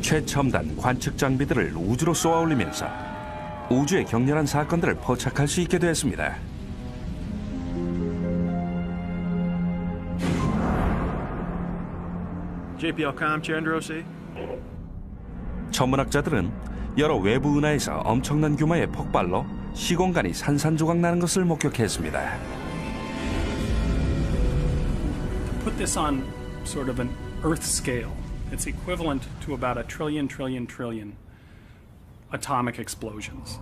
최첨단 관측 장비들을 우주로 쏘아올리면서 우주의 격렬한 사건들을 포착할 수 있게 되었습니다. JPL-COM, Chandra OC. 천문학자들은 여러 외부 은하에서 엄청난 규모의 폭발로 시공간이 산산조각 나는 것을 목격했습니다. To put this on sort of an Earth scale, it's equivalent to about a trillion atomic explosions.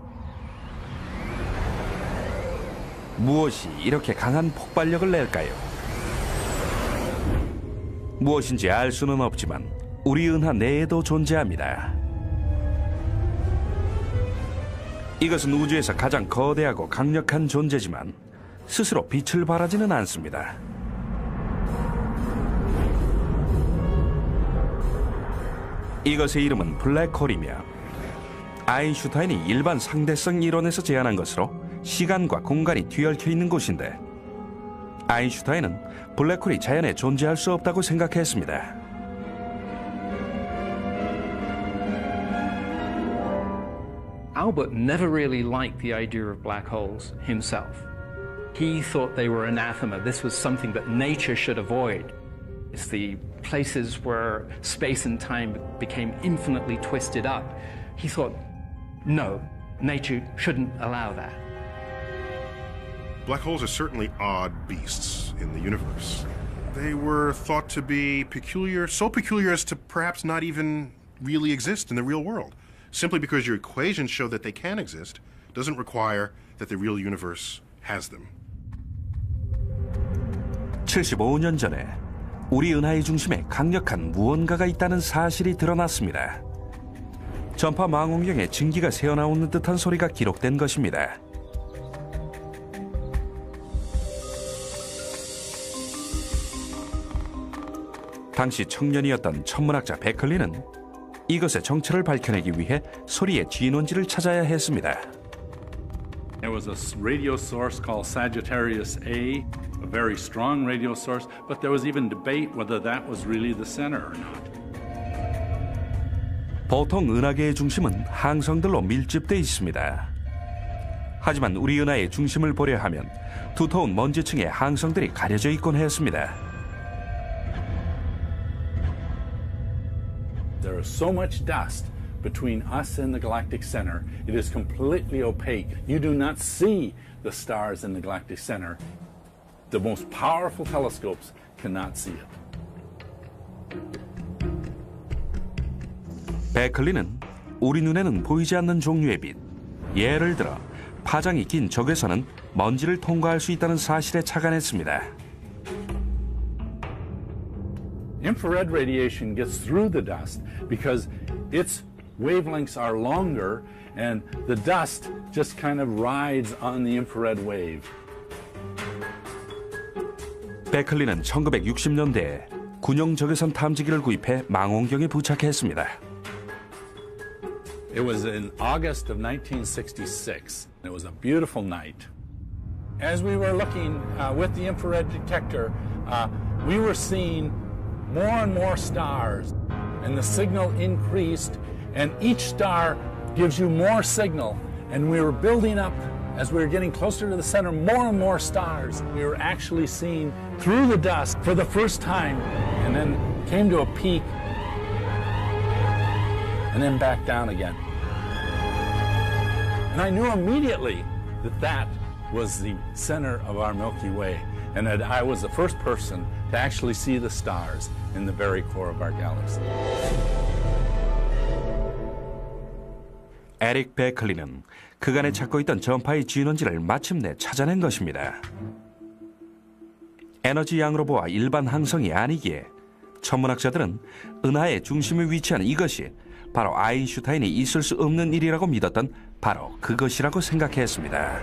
무엇이 이렇게 강한 폭발력을 낼까요? 무엇인지 알 수는 없지만 우리 은하 내에도 존재합니다. 이것은 우주에서 가장 거대하고 강력한 존재지만 스스로 빛을 발하지는 않습니다. 이것의 이름은 블랙홀이며 아인슈타인이 일반 상대성 이론에서 제안한 것으로 시간과 공간이 뒤얽혀 있는 곳인데, 아인슈타인은 블랙홀이 자연에 존재할 수 없다고 생각했습니다. Albert never really liked the idea of black holes himself. He thought they were anathema. This was something that nature should avoid. It's the places where space and time became infinitely twisted up. He thought, no, nature shouldn't allow that. Black holes are certainly odd beasts in the universe. They were thought to be peculiar, so peculiar as to perhaps not even really exist in the real world. Simply because your equations show that they can exist doesn't require that the real universe has them. 75년 전에 우리 은하의 중심에 강력한 무언가가 있다는 사실이 드러났습니다. 전파 망원경에 증기가 새어나오는 듯한 소리가 기록된 것입니다. 당시 청년이었던 천문학자 베클리는 이것의 정체를 밝혀내기 위해 소리의 진원지를 찾아야 했습니다. There was a radio source called Sagittarius A, a very strong radio source, but there was even debate whether that was really the center or not. 보통 은하계의 중심은 항성들로 밀집돼 있습니다. 하지만 우리 은하의 중심을 보려 하면 두터운 먼지층의 항성들이 가려져 있곤 했습니다. There is so much dust between us and the galactic center. It is completely opaque. You do not see the stars in the galactic center. The most powerful telescopes cannot see it. 베클리는 우리 눈에는 보이지 않는 종류의 빛, 예를 들어 파장이 긴 적외선은 먼지를 통과할 수 있다는 사실에 착안했습니다. Infrared radiation gets through the dust because its wavelengths are longer and the dust just kind of rides on the infrared wave. 베클리는 1960년대에 군용 적외선 탐지기를 구입해 망원경에 부착했습니다. It was in August of 1966. It was a beautiful night. As we were looking with the infrared detector, we were seeing more and more stars, and the signal increased, and each star gives you more signal, and we were building up as we were getting closer to the center, more and more stars. We were actually seeing through the dust for the first time, and then came to a peak, and then back down again. And I knew immediately that that was the center of our Milky Way, and that I was the first person to actually see the stars in the very core of our galaxy. 에릭 베클리는 그간에 찾고 있던 전파의 진원지를 마침내 찾아낸 것입니다. 에너지 양으로 보아 일반 항성이 아니기에 천문학자들은 은하의 중심에 위치한 이것이 바로 아인슈타인이 있을 수 없는 일이라고 믿었던 바로 그것이라고 생각했습니다.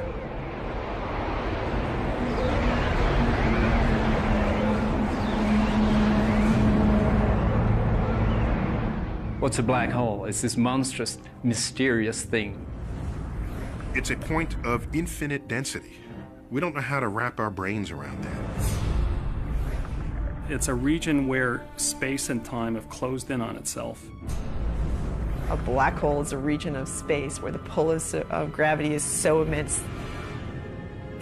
What's a black hole? It's this monstrous, mysterious thing. It's a point of infinite density. We don't know how to wrap our brains around that. It's a region where space and time have closed in on itself. A black hole is a region of space where the pull of gravity is so immense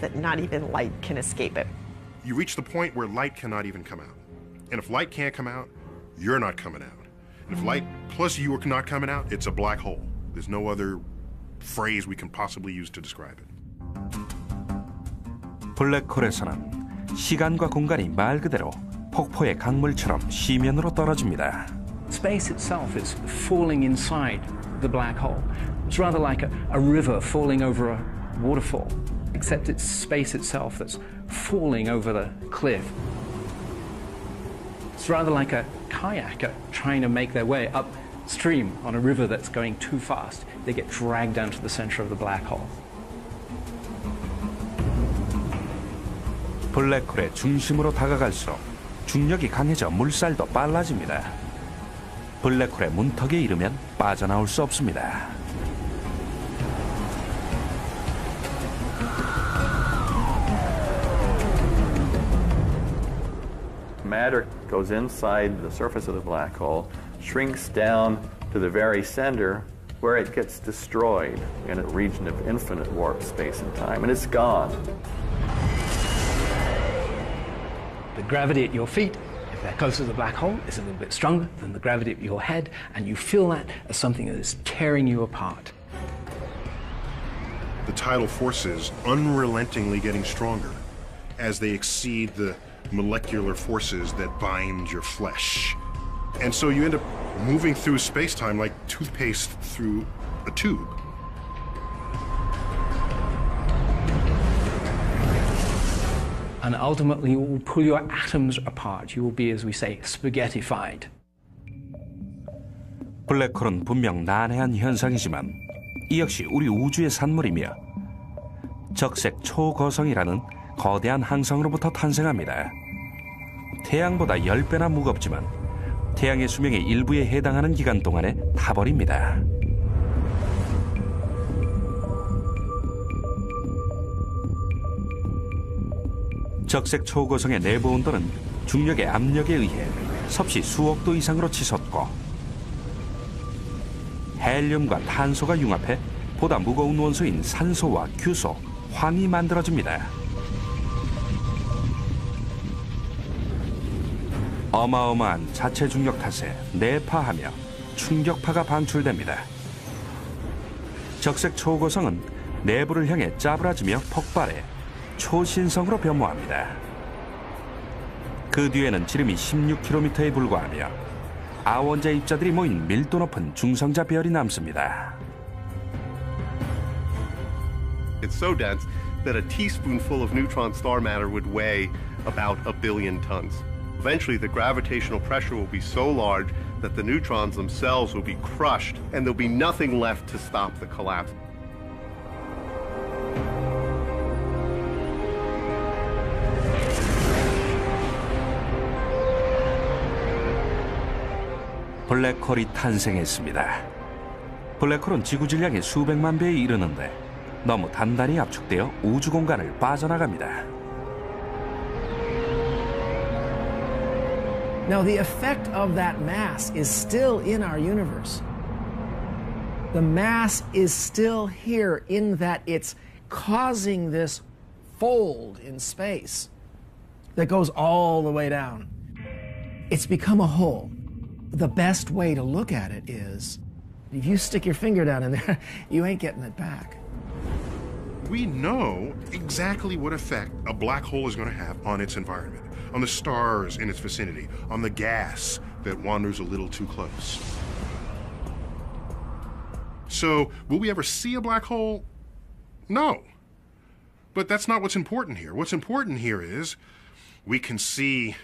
that not even light can escape it. You reach the point where light cannot even come out. And if light can't come out, you're not coming out. And if light plus you are not coming out, it's a black hole. There's no other phrase we can possibly use to describe it. 블랙홀에서는 시간과 공간이 말 그대로 폭포의 강물처럼 시면으로 떨어집니다. Space itself is falling inside the black hole. It's rather like a river falling over a waterfall, except it's space itself that's falling over the cliff. It's rather like a kayaker trying to make their way upstream on a river that's going too fast. They get dragged down to the center of the black hole. 블랙홀의 중심으로 다가갈수록 중력이 강해져 물살도 빨라집니다. 블랙홀의 문턱에 이르면 빠져나올 수 없습니다. Matter goes inside the surface of the black hole, shrinks down to the very center where it gets destroyed in a region of infinite warp space and time, and it's gone. The gravity at your feet, if they're close to the black hole, is a little bit stronger than the gravity at your head, and you feel that as something that is tearing you apart. The tidal forces unrelentingly getting stronger as they exceed the molecular forces that bind your flesh. And so you end up moving through space-time like toothpaste through a tube. And ultimately, it will pull your atoms apart. You will be, as we say, spaghettified. 블랙홀은 분명 난해한 현상이지만 이 역시 우리 우주의 산물이며 적색 초거성이라는 거대한 항성으로부터 탄생합니다. 태양보다 10배나 무겁지만 태양의 수명의 일부에 해당하는 기간 동안에 타버립니다. 적색 초고성의 내부 온도는 중력의 압력에 의해 섭씨 수억 도 이상으로 치솟고 헬륨과 탄소가 융합해 보다 무거운 원소인 산소와 규소, 황이 만들어집니다. 어마어마한 자체 중력 탓에 내파하며 충격파가 방출됩니다. 적색 초고성은 내부를 향해 짜부라지며 폭발해 초신성으로 변모합니다. 그 뒤에는 지름이 16km에 불과하며 아원자 입자들이 모인 밀도 높은 중성자 별이 남습니다. It's so dense that a teaspoonful of neutron star matter would weigh about 1 billion tons. Eventually, the gravitational pressure will be so large that the neutrons themselves will be crushed and there'll be nothing left to stop the collapse. 블랙홀이 탄생했습니다. 블랙홀은 지구 질량의 수백만 배에 이르는데 너무 단단히 압축되어 우주 공간을 빠져나갑니다. Now, the effect of that mass is still in our universe. The mass is still here in that it's causing this fold in space that goes all the way down. It's become a hole. The best way to look at it is, if you stick your finger down in there, you ain't getting it back. We know exactly what effect a black hole is going to have on its environment, on the stars in its vicinity, on the gas that wanders a little too close. So, will we ever see a black hole? No. But that's not what's important here. What's important here is we can see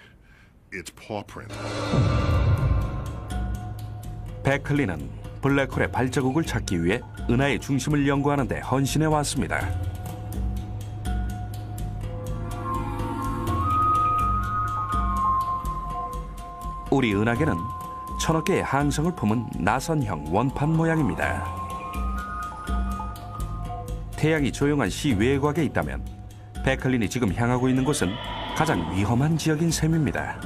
its paw print. 베클리는 블랙홀의 발자국을 찾기 위해 은하의 중심을 연구하는 데 헌신해 왔습니다. 우리 은하계는 1000억 개의 항성을 품은 나선형 원판 모양입니다. 태양이 조용한 시외곽에 있다면 베클린이 지금 향하고 있는 곳은 가장 위험한 지역인 셈입니다.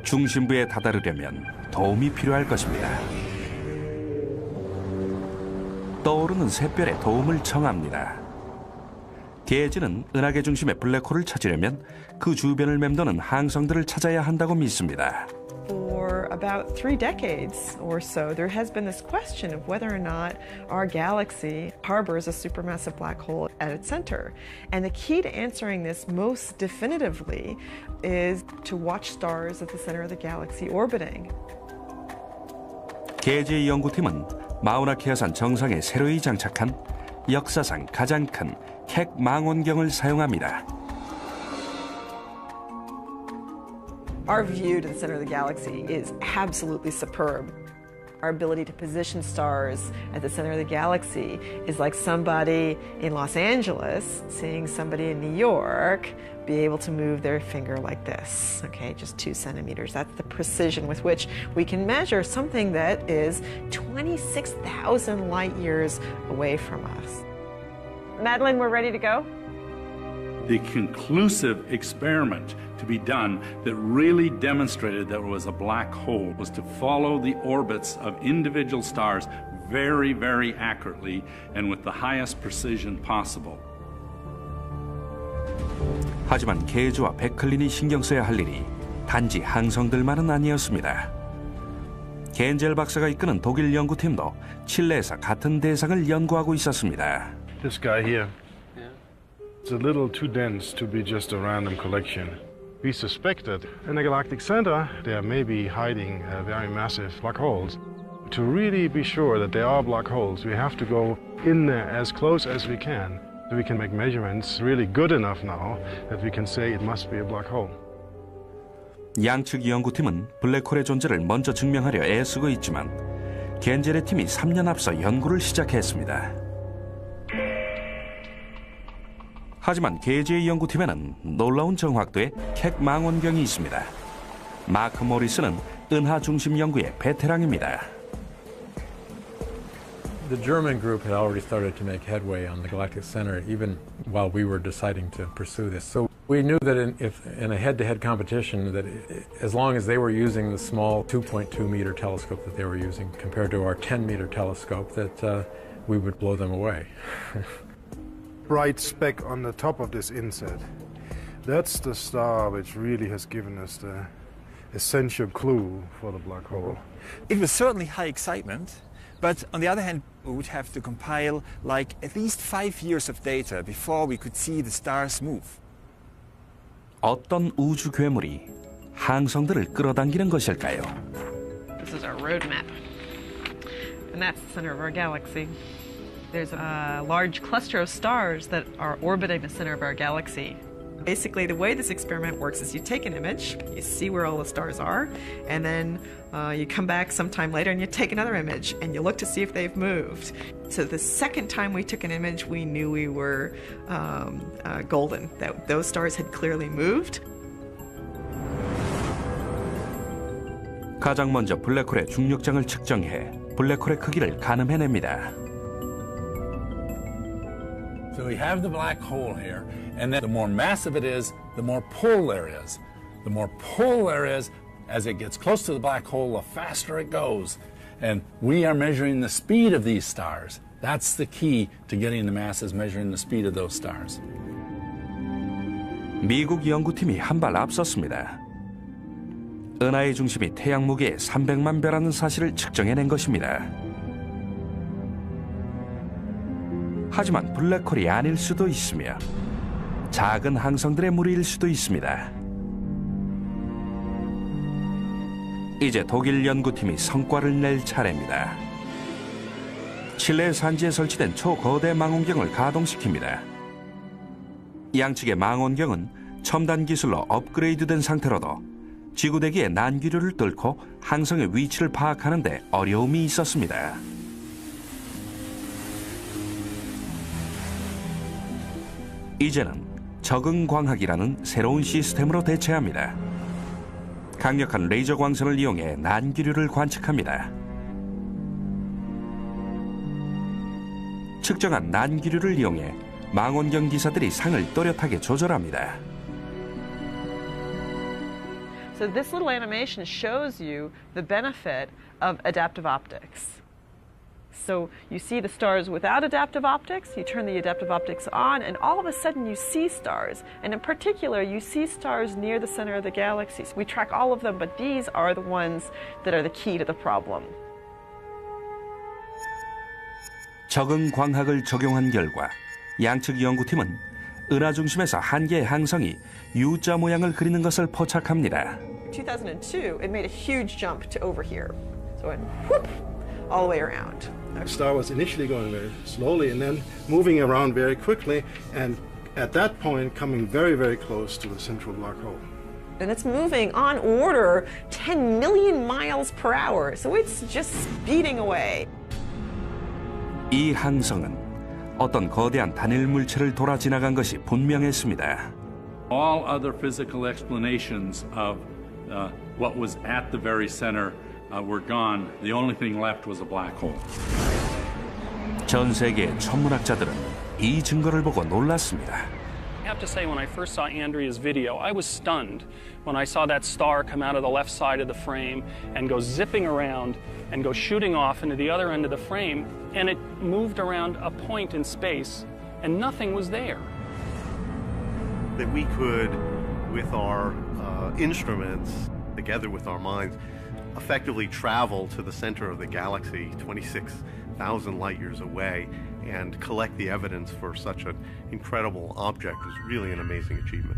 중심부에 다다르려면 도움이 필요할 것입니다. 떠오르는 샛별의 도움을 청합니다. 게이지는 은하계 중심의 블랙홀을 찾으려면 그 주변을 맴도는 항성들을 찾아야 한다고 믿습니다. For about 3 decades or so, there has been this question of whether or not our galaxy harbors a supermassive black hole at its center. And the key to answering this most definitively is to watch stars at the center of the galaxy orbiting. 게이지의 연구팀은 마우나케아산 정상에 새로이 장착한 역사상 가장 큰 켑 망원경을 사용합니다. Our view to the center of the galaxy is absolutely superb. Our ability to position stars at the center of the galaxy is like somebody in Los Angeles seeing somebody in New York be able to move their finger like this, okay, just 2 centimeters. That's the precision with which we can measure something that is 26,000 light years away from us. Madeline, we're ready to go? The conclusive experiment to be done that really demonstrated there was a black hole was to follow the orbits of individual stars very, very accurately and with the highest precision possible. 하지만 게이지와 베클린이 신경 써야 할 일이 단지 항성들만은 아니었습니다. 겐젤 박사가 이끄는 독일 연구팀도 칠레에서 같은 대상을 연구하고 있었습니다. This guy here. It's a little too dense to be just a random collection. We suspect that in the galactic center there may be hiding very massive black holes. To really be sure that they are black holes, we have to go in there as close as we can. So we can make measurements really good enough now that we can say it must be a black hole. 양측 연구팀은 블랙홀의 존재를 먼저 증명하려 애쓰고 있지만 겐젤의 팀이 3년 앞서 연구를 시작했습니다. 하지만 게이지의 연구팀에는 놀라운 정확도의 켑 망원경이 있습니다. 마크 모리스는 은하 중심 연구의 베테랑입니다. The German group had already started to make headway on the galactic center even while we were deciding to pursue this. So we knew that in a head-to-head competition that as long as they were using the small 2.2 meter telescope that they were using compared to our 10 meter telescope that we would blow them away. Bright speck on the top of this inset. That's the star which really has given us the essential clue for the black hole. It was certainly high excitement, but on the other hand, we would have to compile like at least 5 years of data before we could see the stars move. 어떤 우주 괴물이 항성들을 끌어당기는 것일까요? This is our roadmap. And that's the center of our galaxy. There's a large cluster of stars that are orbiting the center of our galaxy. Basically, the way this experiment works is you take an image, you see where all the stars are, and then you come back sometime later and you take another image and you look to see if they've moved. So the second time we took an image, we knew we were golden, that those stars had clearly moved. 가장 먼저 블랙홀의 중력장을 측정해 블랙홀의 크기를 가늠해냅니다. So we have the black hole here, and then the more massive it is, the more pull there is. The more pull there is, as it gets close to the black hole, the faster it goes. And we are measuring the speed of these stars. That's the key to getting the masses, measuring the speed of those stars. 미국 연구팀이 한 발 앞섰습니다. 은하의 중심이 태양 무게의 300만 배라는 사실을 측정해낸 것입니다. 하지만 블랙홀이 아닐 수도 있으며 작은 항성들의 무리일 수도 있습니다. 이제 독일 연구팀이 성과를 낼 차례입니다. 칠레 산지에 설치된 초거대 망원경을 가동시킵니다. 양측의 망원경은 첨단 기술로 업그레이드된 상태로도 지구대기의 난기류를 뚫고 항성의 위치를 파악하는 데 어려움이 있었습니다. 이제는 적응광학이라는 새로운 시스템으로 대체합니다. 강력한 레이저 광선을 이용해 난기류를 관측합니다. 측정한 난기류를 이용해 망원경 기사들이 상을 또렷하게 조절합니다. So this little animation shows you the benefit of adaptive optics. So you see the stars without adaptive optics, you turn the adaptive optics on, and all of a sudden you see stars. And in particular, you see stars near the center of the galaxy. We track all of them, but these are the ones that are the key to the problem. 적응 광학을 적용한 결과 양측 연구팀은 은하 중심에서 한 개의 항성이 U자 모양을 그리는 것을 포착합니다. 2002, it made a huge jump to over here. So it went whoop, all the way around. The star was initially going very slowly and then moving around very quickly, and at that point coming very, very close to the central black hole. And it's moving on order 10 million miles per hour, so it's just speeding away. 이 항성은 어떤 거대한 단일 물체를 돌아 지나간 것이 분명했습니다. All other physical explanations of what was at the very center were gone. The only thing left was a black hole. 전 세계의 천문학자들은 이 증거를 보고 놀랐습니다. I have to say, when I first saw Andrea's video, I was stunned when I saw that star come out of the left side of the frame and go zipping around and go shooting off into the other end of the frame, and it moved around a point in space, and nothing was there. That we could, with our instruments, together with our minds, effectively travel to the center of the galaxy, 26,000 light years away, and collect the evidence for such an incredible object is really an amazing achievement.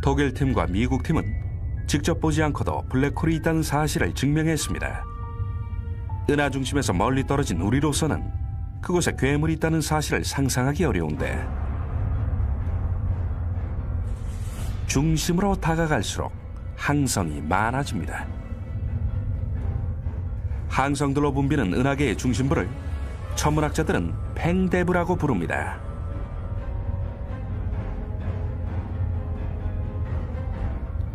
독일 팀과 미국 팀은 직접 보지 않고도 블랙홀이 있다는 사실을 증명했습니다. 은하 중심에서 멀리 떨어진 우리로서는 그곳에 괴물이 있다는 사실을 상상하기 어려운데 중심으로 다가갈수록 항성이 많아집니다. 항성들로 붐비는 은하계의 중심부를 천문학자들은 팽대부라고 부릅니다.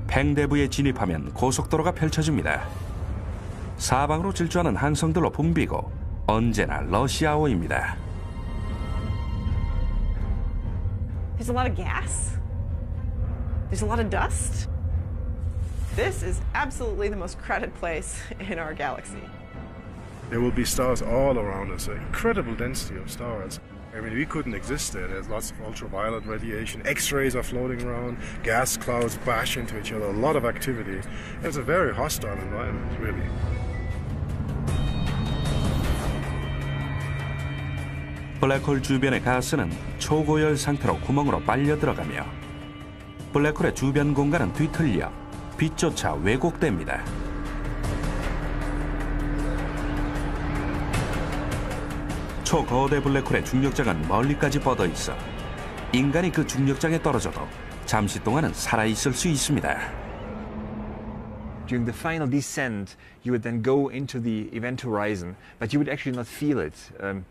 팽대부에 진입하면 고속도로가 펼쳐집니다. 사방으로 질주하는 항성들로 붐비고 언제나 러시아어입니다. There's a lot of gas. There's a lot of dust. This is absolutely the most crowded place in our galaxy. There will be stars all around us, an incredible density of stars. I mean, we couldn't exist there. There's lots of ultraviolet radiation, X-rays are floating around, gas clouds bash into each other, a lot of activity. It's a very hostile environment, really. 블랙홀 주변의 가스는 초고열 상태로 구멍으로 빨려 들어가며 블랙홀의 주변 공간은 뒤틀려 빛조차 왜곡됩니다. 초거대 블랙홀의 중력장은 멀리까지 뻗어 있어 인간이 그 중력장에 떨어져도 잠시 동안은 살아있을 수 있습니다. During the final descent, you would then go into the event horizon, but you would actually not feel it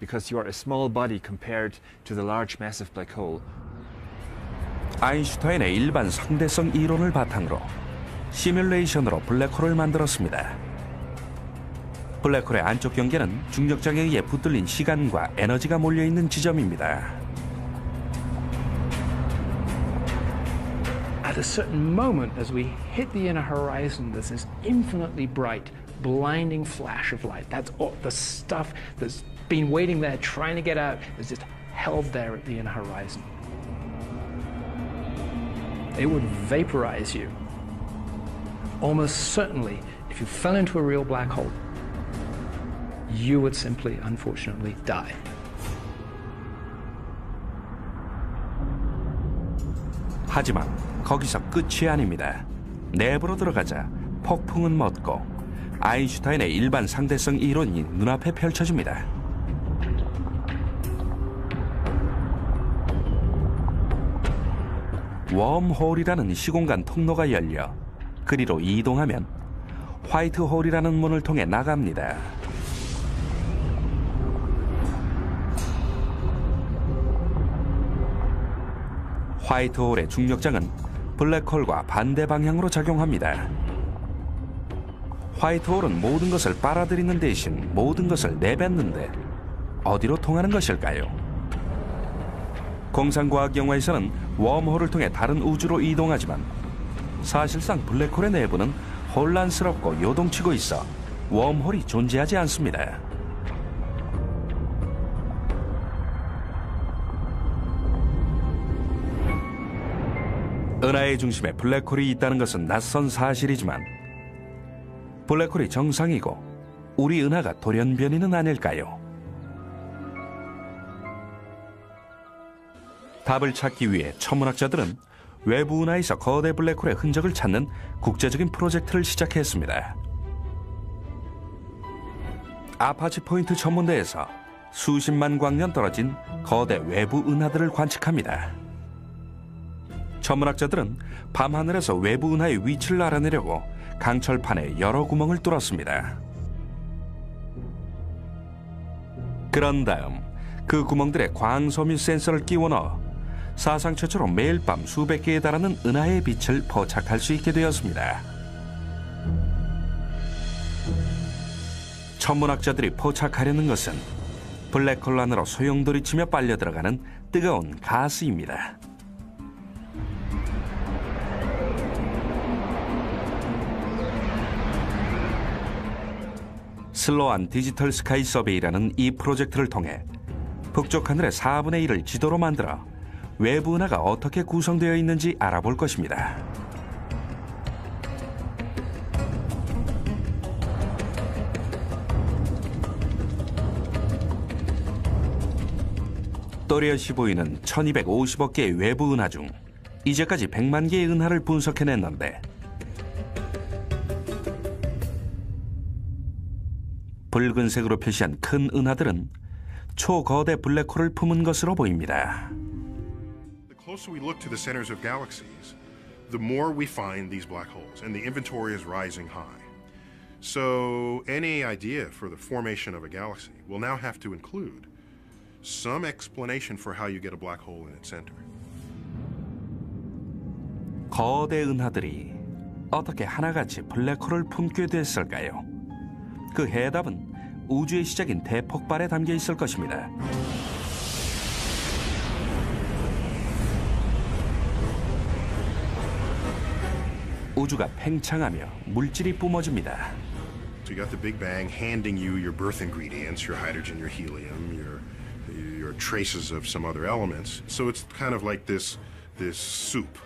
because you are a small body compared to the large massive black hole. 아인슈타인의 일반 상대성 이론을 바탕으로 시뮬레이션으로 블랙홀을 만들었습니다. 블랙홀의 안쪽 경계는 중력장에 의해 붙들린 시간과 에너지가 몰려있는 지점입니다. At a certain moment, as we hit the inner horizon, there's this infinitely bright, blinding flash of light. That's all the stuff that's been waiting there, trying to get out, is just held there at the inner horizon. It would vaporize you. Almost certainly, if you fell into a real black hole, you would simply, unfortunately, die. 하지만 거기서 끝이 아닙니다. 내부로 들어가자 폭풍은 멎고 아인슈타인의 일반 상대성 이론이 눈앞에 펼쳐집니다. 웜홀이라는 시공간 통로가 열려 그리로 이동하면 화이트홀이라는 문을 통해 나갑니다. 화이트홀의 중력장은 블랙홀과 반대 방향으로 작용합니다. 화이트홀은 모든 것을 빨아들이는 대신 모든 것을 내뱉는데 어디로 통하는 것일까요? 공상과학 영화에서는 웜홀을 통해 다른 우주로 이동하지만 사실상 블랙홀의 내부는 혼란스럽고 요동치고 있어 웜홀이 존재하지 않습니다. 은하의 중심에 블랙홀이 있다는 것은 낯선 사실이지만 블랙홀이 정상이고 우리 은하가 돌연변이는 아닐까요? 답을 찾기 위해 천문학자들은 외부 은하에서 거대 블랙홀의 흔적을 찾는 국제적인 프로젝트를 시작했습니다. 아파치 포인트 천문대에서 수십만 광년 떨어진 거대 외부 은하들을 관측합니다. 천문학자들은 밤하늘에서 외부 은하의 위치를 알아내려고 강철판에 여러 구멍을 뚫었습니다. 그런 다음 그 구멍들에 광섬유 센서를 끼워 넣어 사상 최초로 매일 밤 수백 개에 달하는 은하의 빛을 포착할 수 있게 되었습니다. 천문학자들이 포착하려는 것은 블랙홀 안으로 소용돌이치며 빨려 들어가는 뜨거운 가스입니다. 슬로안 디지털 스카이 서베이라는 이 프로젝트를 통해 북쪽 하늘의 4분의 1을 지도로 만들어 외부 은하가 어떻게 구성되어 있는지 알아볼 것입니다. 또렷이 보이는 1250억 개의 외부 은하 중 이제까지 100만 개의 은하를 분석해냈는데 붉은색으로 표시한 큰 은하들은 초거대 블랙홀을 품은 것으로 보입니다. The closer we look to the centers of galaxies, the more we find these black holes, and the inventory is rising high. So any idea for the formation of a galaxy will now have to include some explanation for how you get a black hole in its center. 거대 은하들이 어떻게 하나같이 블랙홀을 품게 됐을까요? 그 해답은 우주의 시작인 대폭발에 담겨 있을 것입니다. 우주가 팽창하며 물질이 뿜어집니다. So you got the Big Bang handing you your birth ingredients, your hydrogen, your helium, your traces of some other elements. So it's kind of like this soup.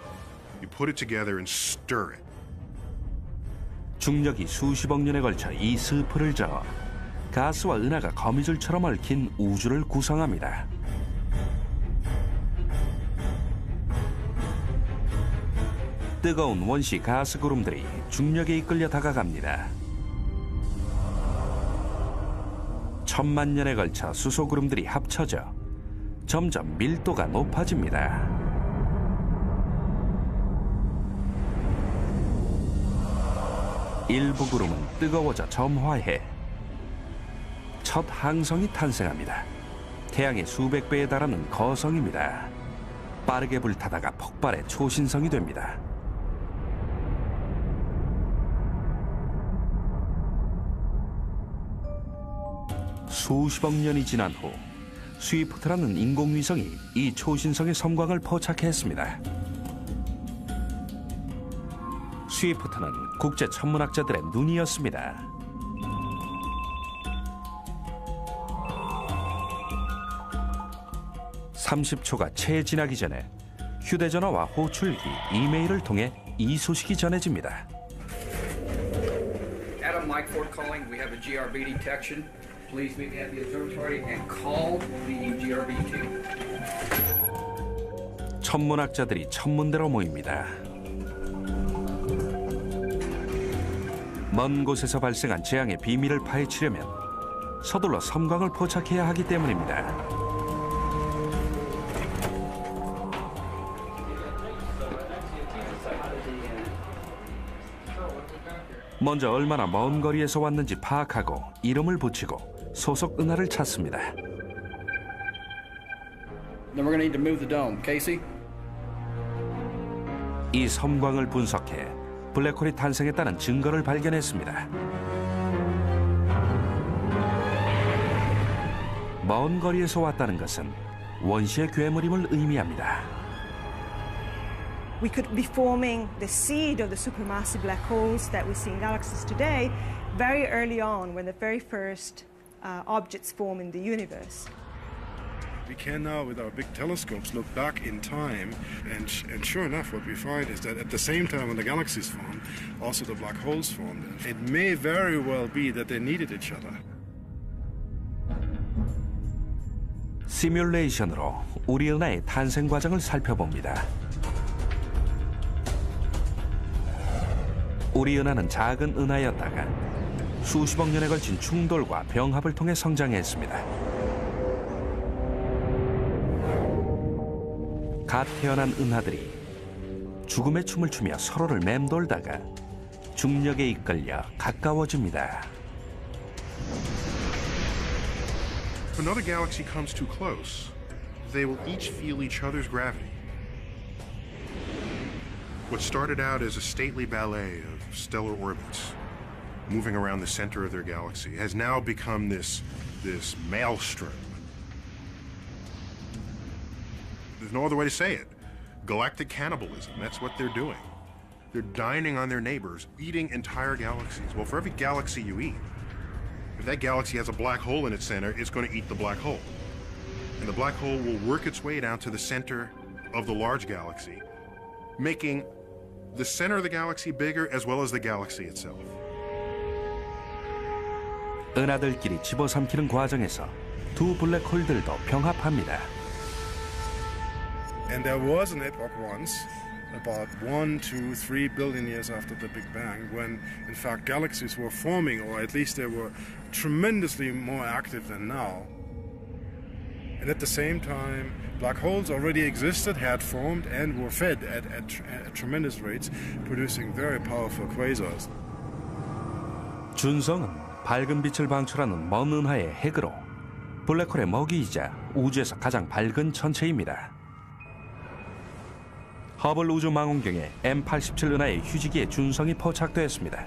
You put it together and stir it. 중력이 수십억 년에 걸쳐 이 스프를 저어 가스와 은하가 거미줄처럼 얽힌 우주를 구성합니다. 뜨거운 원시 가스 구름들이 중력에 이끌려 다가갑니다. 천만 년에 걸쳐 수소 구름들이 합쳐져 점점 밀도가 높아집니다. 일부 구름은 뜨거워져 점화해 첫 항성이 탄생합니다. 태양의 수백 배에 달하는 거성입니다. 빠르게 불타다가 폭발해 초신성이 됩니다. 수십억 년이 지난 후 스위프트라는 인공위성이 이 초신성의 섬광을 포착했습니다. 스위프트는 국제 천문학자들의 눈이었습니다. (30초가) 채 지나기 전에 휴대전화와 호출기, 이메일을 통해 이 소식이 전해집니다. Adam Mike Ford calling. We have a GRB detection. Please meet me at the observatory and call the GRB team. 천문학자들이 천문대로 모입니다. 먼 곳에서 발생한 재앙의 비밀을 파헤치려면 서둘러 섬광을 포착해야 하기 때문입니다. 먼저 얼마나 먼 거리에서 왔는지 파악하고 이름을 붙이고 소속 은하를 찾습니다. Then we're going to need to move the dome. Casey? 이 섬광을 분석해 블랙홀이 탄생했다는 증거를 발견했습니다. 먼 거리에서 왔다는 것은 원시의 괴물임을 의미합니다. We could be forming the seed of the supermassive black holes that we see in galaxies today very early on, when the very first objects form in the universe. We can now, with our big telescopes, look back in time, and sure enough, what we find is that at the same time when the galaxies formed, also the black holes formed. It may very well be that they needed each other. 시뮬레이션으로 우리 은하의 탄생 과정을 살펴봅니다. 우리 은하는 작은 은하였다가 수십억 년에 걸친 충돌과 병합을 통해 성장했습니다. 갓 태어난 은하들이 죽음의 춤을 추며 서로를 맴돌다가 중력에 이끌려 가까워집니다. If another galaxy comes too close, they will each feel each other's gravity. What started out as a stately ballet of stellar orbits moving around the center of their galaxy has now become this maelstrom. There's no other way to say it. Galactic cannibalism, that's what they're doing. They're dining on their neighbors, eating entire galaxies. Well, for every galaxy you eat, if that galaxy has a black hole in its center, it's going to eat the black hole. And the black hole will work its way down to the center of the large galaxy, making the center of the galaxy bigger as well as the galaxy itself. 은하들끼리 집어삼키는 과정에서 두 블랙홀들도 병합합니다. And there was an epoch once, about 1, 2, 3 billion years after the Big Bang, when in fact galaxies were forming, or at least they were tremendously more active than now. And at the same time, black holes already existed, had formed, and were fed at tremendous rates, producing very powerful quasars. 준성은 밝은 빛을 방출하는 먼 은하의 핵으로 블랙홀의 먹이이자 우주에서 가장 밝은 천체입니다. 허블 우주망원경에 M87 은하의 휴지기에 준성이 포착되었습니다.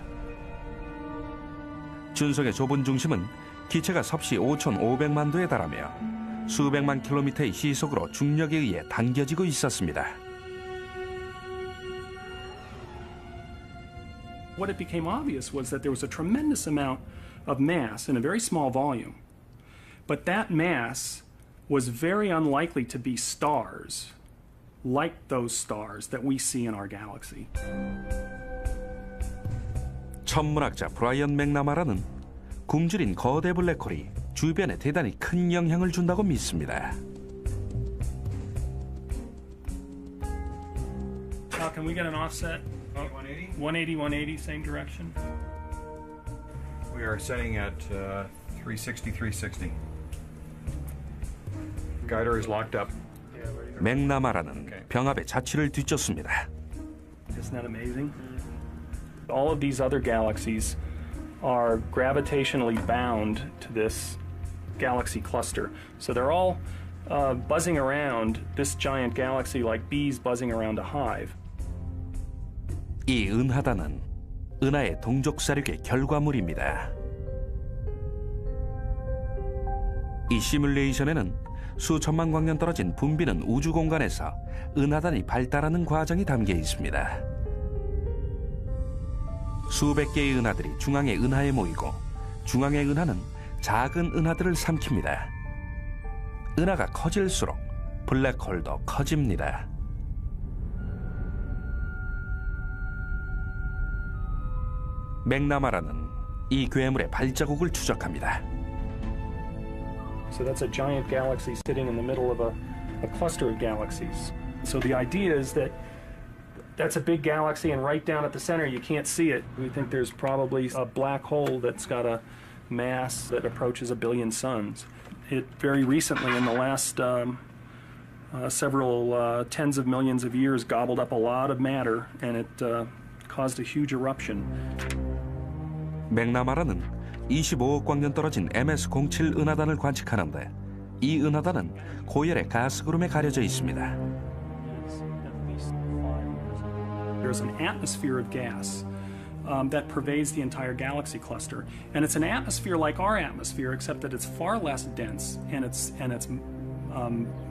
준성의 좁은 중심은 기체가 섭씨 5,500만 도에 달하며 수백만 킬로미터의 시속으로 중력에 의해 당겨지고 있었습니다. What it became obvious was that there was a tremendous amount of mass in a very small volume. But that mass was very unlikely to be stars, like those stars that we see in our galaxy. 천문학자 브라이언 맥나마라는 굶주린 거대 블랙홀이 주변에 대단히 큰 영향을 준다고 믿습니다. Can we get an offset? 180, 180, same direction. We are setting at 360, 360. Guider is locked up. 맥나마라는 병합의 자취를 뒤쫓습니다. Isn't that amazing? All of these other galaxies are gravitationally bound to this galaxy cluster. So they're all buzzing around this giant galaxy like bees buzzing around a hive. 이 은하단은 은하의 동족 사륙의 결과물입니다. 이 시뮬레이션에는 수천만 광년 떨어진 붐비는 우주 공간에서 은하단이 발달하는 과정이 담겨 있습니다. 수백 개의 은하들이 중앙의 은하에 모이고 중앙의 은하는 작은 은하들을 삼킵니다. 은하가 커질수록 블랙홀도 커집니다. 맥나마라는 이 괴물의 발자국을 추적합니다. So that's a giant galaxy sitting in the middle of a cluster of galaxies. So the idea is that that's a big galaxy, and right down at the center you can't see it. We think there's probably a black hole that's got a mass that approaches 1 billion suns. It very recently, in the last several tens of millions of years, gobbled up a lot of matter, and it caused a huge eruption. 맥나마라는 25억 광년 떨어진 MS-07 은하단을 관측하는데 이 은하단은 고열의 가스 구름에 가려져 있습니다. There's an atmosphere of gas that pervades the entire galaxy cluster, and it's an atmosphere like our atmosphere, except that it's far less dense and it's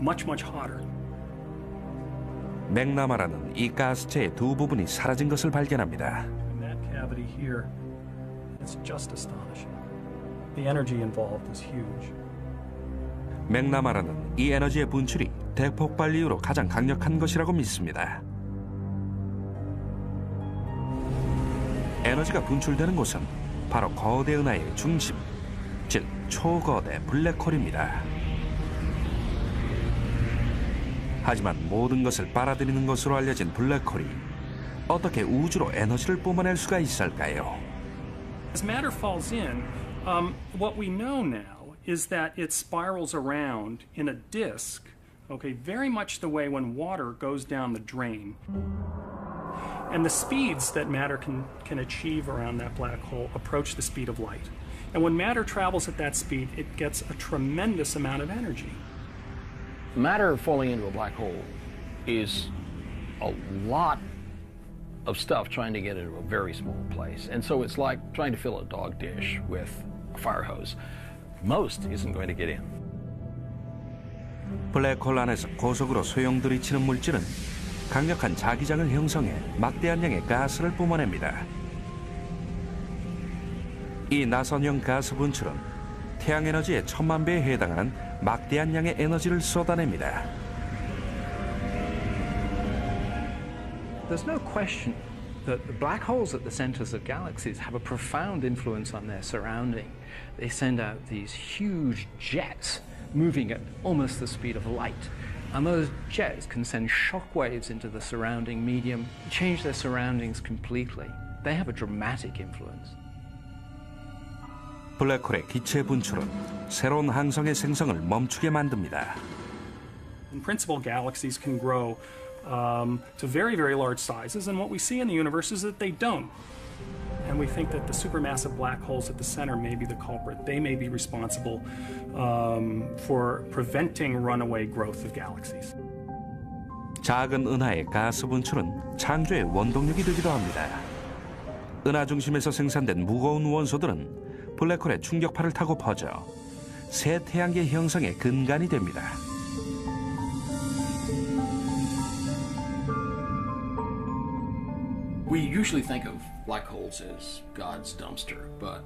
much hotter. 맥나마라는 이 가스체의 두 부분이 사라진 것을 발견합니다. In that cavity here, it's just astonishing. The energy involved is huge. 맥나마라는 이 에너지의 분출이 대폭발 이후로 가장 강력한 것이라고 믿습니다. 에너지가 분출되는 곳은 바로 거대 은하의 중심, 즉 초거대 블랙홀입니다. 하지만 모든 것을 빨아들이는 것으로 알려진 블랙홀이 어떻게 우주로 에너지를 뿜어낼 수가 있을까요? As matter falls in, what we know now is that it spirals around in a disk, okay, very much the way when water goes down the drain. And the speeds that matter can achieve around that black hole approach the speed of light. And when matter travels at that speed, it gets a tremendous amount of energy. Matter falling into a black hole is a lot of stuff trying to get into a very small place. And so it's like trying to fill a dog dish with a fire hose. Most isn't going to get in. 블랙홀 안에서 고속으로 소용돌이치는 물질은 강력한 자기장을 형성해 막대한 양의 가스를 뿜어냅니다. 이 나선형 가스 분출은 태양 에너지의 1000만 배에 해당하는 막대한 양의 에너지를 쏟아냅니다. There's no question that the black holes at the centers of galaxies have a profound influence on their surrounding. They send out these huge jets moving at almost the speed of light. And those jets can send shock waves into the surrounding medium, change their surroundings completely. They have a dramatic influence. 블랙홀의 기체 분출은 새로운 항성의 생성을 멈추게 만듭니다. In principle, galaxies can grow to very large sizes, and what we see in the universe is that they don't. And we think that the supermassive black holes at the center may be the culprit. They may be responsible for preventing runaway growth of galaxies. 작은 은하의 가스 분출은 창조의 원동력이 되기도 합니다. 은하 중심에서 생산된 무거운 원소들은 블랙홀의 충격파를 타고 퍼져 새 태양계 형성의 근간이 됩니다. We usually think of black holes as God's dumpster, but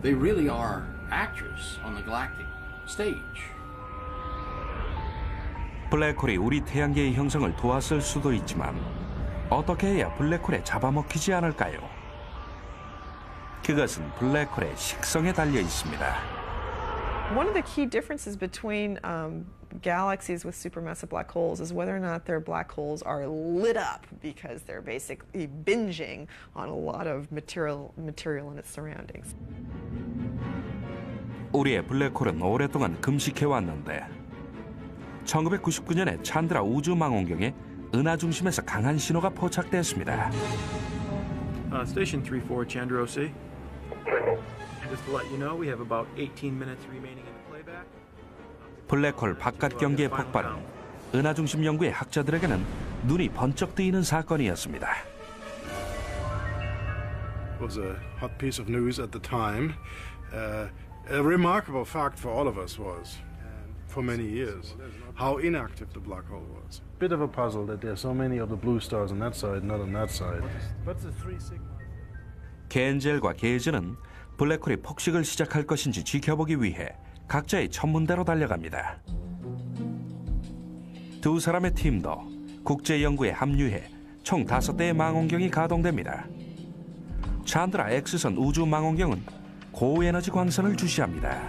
they really are actors on the galactic stage. 블랙홀이 우리 태양계의 형성을 도왔을 수도 있지만 어떻게 해야 블랙홀에 잡아먹히지 않을까요? 그것은 블랙홀의 식성에 달려 있습니다. One of the key differences between galaxies with supermassive black holes is whether or not their black holes are lit up because they're basically binging on a lot of material in its surroundings. 우리의 블랙홀은 오랫동안 금식해왔는데 1999년에 찬드라 우주망원경에 은하 중심에서 강한 신호가 포착됐습니다. Station 34, Chandra OC. Just to let you know, we have about 18 minutes remaining in the playback. 블랙홀 바깥 경계의 폭발은 은하 중심 연구의 학자들에게는 눈이 번쩍 뜨이는 사건이었습니다. It was a hot piece of news at the time. A remarkable fact for all of us was, for many years, how inactive the black hole was. Bit of a puzzle that there are so many of the blue stars on that side, not on that side. But the three sigma. 겐젤과 게이즈는 블랙홀이 폭식을 시작할 것인지 지켜보기 위해 각자의 천문대로 달려갑니다. 두 사람의 팀도 국제 연구에 합류해 총 5대의 망원경이 가동됩니다. 찬드라 X선 우주 망원경은 고에너지 광선을 주시합니다.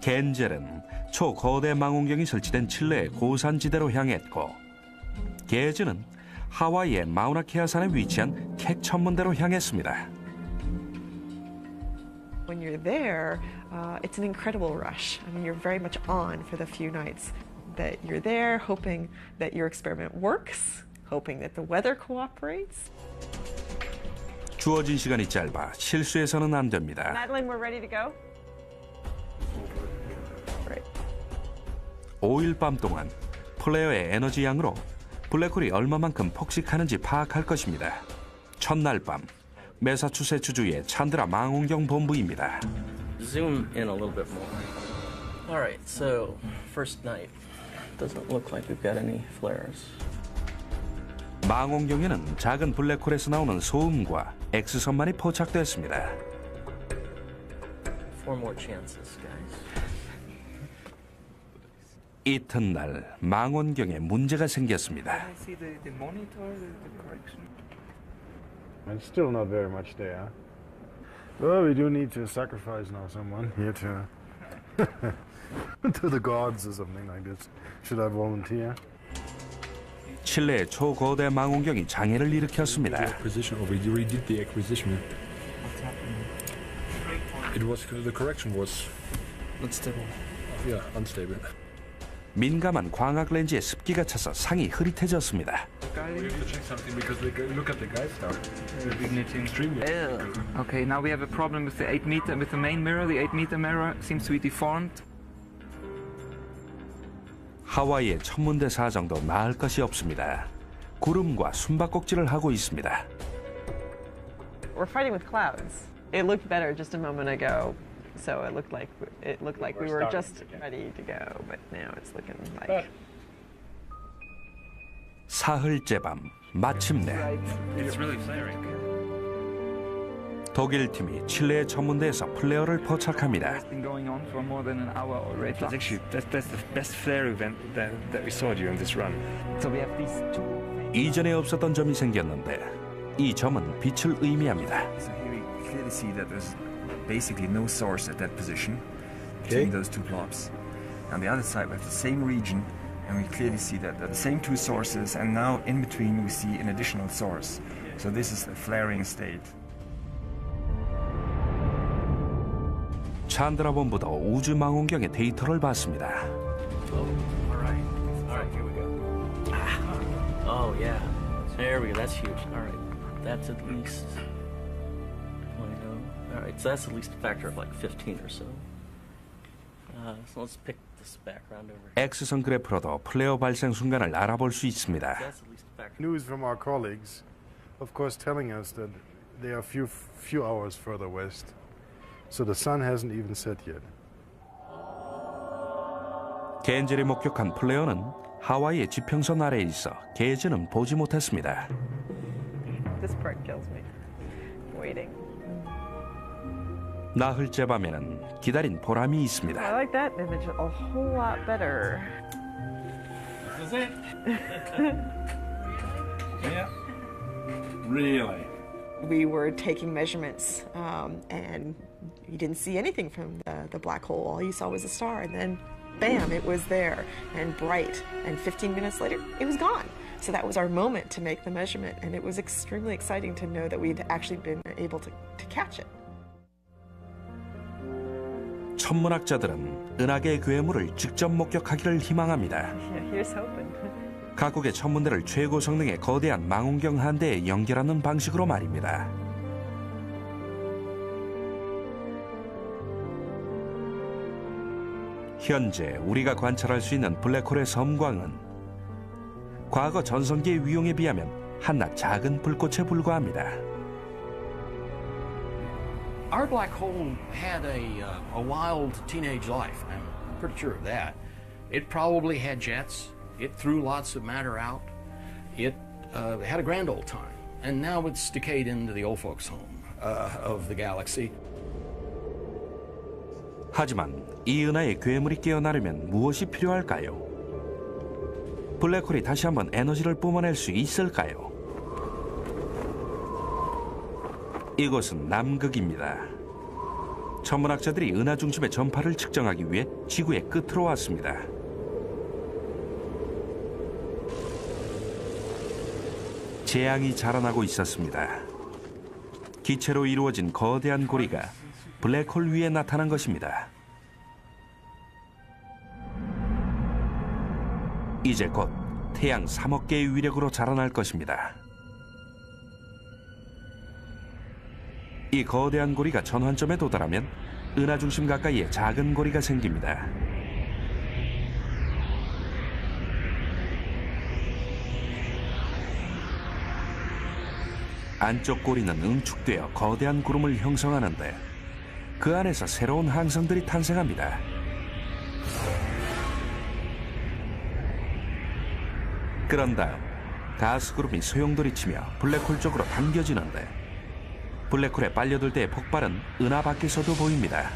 겐젤은 초거대 망원경이 설치된 칠레의 고산지대로 향했고 게즈는 하와이의 마우나케아 산에 위치한 캑 천문대로 향했습니다. When you're there, it's an incredible rush. I mean, you're very much on for the few nights that you're there, hoping that your experiment works, hoping that the weather cooperates. 주어진 시간이 짧아 실수해서는 안 됩니다. Madeline, we're ready to go. 5일 밤 동안 플레어의 에너지 양으로 블랙홀이 얼마만큼 폭식하는지 파악할 것입니다. 첫날 밤 매사추세츠주의 찬드라 망원경 본부입니다. Zoom in a little bit more. All right, so first night. Doesn't look like we've got any flares. 망원경에는 작은 블랙홀에서 나오는 소음과 X선만이 포착됐습니다. 4 more chances, guys. 이튿날 망원경에 문제가 생겼습니다. And it's still not very much there. Well, we do need to sacrifice now someone here to to the gods or something like this. Should I volunteer? 칠레의 초거대 망원경이 장애를 일으켰습니다. We redid the acquisition. It was the correction was unstable. Yeah, unstable. 민감한 광학 렌즈에 습기가 차서 상이 흐릿해졌습니다. Okay, now we have a problem with the 8 meter, with the main mirror. The 8 meter mirror seems to be deformed. 하와이의 천문대 사정도 나을 것이 없습니다. 구름과 숨바꼭질을 하고 있습니다. We're fighting with clouds. It looked better just a moment ago, so it looked like we were just ready to go, but now it's looking like. 사흘째 밤 마침내 It's really flaring. 독일 팀이 칠레의 천문대에서 플레어를 포착합니다. It's been going on for more than an hour already. That's actually that's the best flare event that we saw during this run. So we have these two. 이전에 없었던 점이 생겼는데 이 점은 빛을 의미합니다. So here we clearly see that there's basically no source at that position between those two blobs. On the other side we have the same region and we clearly see that they're the same two sources, and now in between we see an additional source. So this is a flaring state. 찬드라 본부도 우주 망원경의 데이터를 봤습니다. All right, here we go. Oh yeah, there we go. That's huge. All right, that's at least. All right, so that's at least a factor of like 15 or so. So let's pick this background over. X선 그래프로도 플레어 발생 순간을 알아볼 수 있습니다. That's at least a factor. News from our colleagues, of course, telling us that they are few hours further west, so the sun hasn't even set yet. 겐젤이 목격한 플레어는 하와이의 지평선 아래에 있어 게이지는 보지 못했습니다. This part kills me. Waiting. 나흘째 밤에는 기다린 보람이 있습니다. I like that image a whole lot better. This is it. Yeah. Really. We were taking measurements, and you didn't see anything from the black hole. All you saw was a star, and then, bam, it was there and bright. And 15 minutes later, it was gone. So that was our moment to make the measurement, and it was extremely exciting to know that we'd actually been able to catch it. 천문학자들은 은하계의 괴물을 직접 목격하기를 희망합니다. Here's hoping. 각국의 천문대를 최고 성능의 거대한 망원경 한 대에 연결하는 방식으로 말입니다. 현재 우리가 관찰할 수 있는 블랙홀의 섬광은 과거 전성기의 위용에 비하면 한낱 작은 불꽃에 불과합니다. Our black hole had a wild teenage life. I'm pretty sure of that. It probably had jets. It threw lots of matter out. It had a grand old time. And now it's decayed into the old folks' home of the galaxy. 하지만 이 은하의 괴물이 깨어나려면 무엇이 필요할까요? 블랙홀이 다시 한번 에너지를 뿜어낼 수 있을까요? 이곳은 남극입니다. 천문학자들이 은하 중심의 전파를 측정하기 위해 지구의 끝으로 왔습니다. 재앙이 자라나고 있었습니다. 기체로 이루어진 거대한 고리가 블랙홀 위에 나타난 것입니다. 이제 곧 태양 3억 개의 위력으로 자라날 것입니다. 이 거대한 고리가 전환점에 도달하면 은하 중심 가까이에 작은 고리가 생깁니다. 안쪽 고리는 응축되어 거대한 구름을 형성하는데 그 안에서 새로운 항성들이 탄생합니다. 그런 다음 가스구름이 소용돌이치며 블랙홀 쪽으로 당겨지는데 블랙홀에 빨려들 때의 폭발은 은하 밖에서도 보입니다.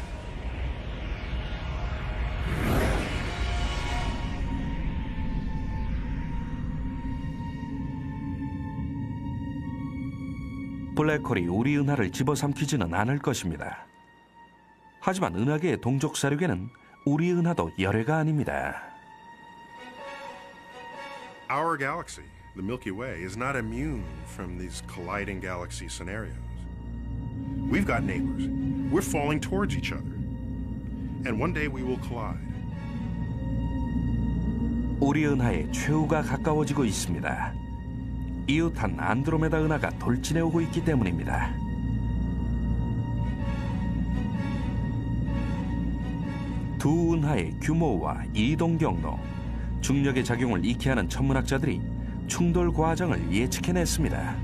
블랙홀이 우리 은하를 집어삼키지는 않을 것입니다. 하지만 은하계의 동족 사륙에는 우리 은하도 열애가 아닙니다. Our galaxy, the Milky Way, is not immune from these colliding galaxy scenarios. We've got neighbors. We're falling towards each other. And one day we will collide. 우리 은하의 최후가 가까워지고 있습니다. 이웃한 안드로메다 은하가 돌진해 오고 있기 때문입니다. 두 은하의 규모와 이동 경로, 중력의 작용을 익히 하는 천문학자들이 충돌 과정을 예측해냈습니다.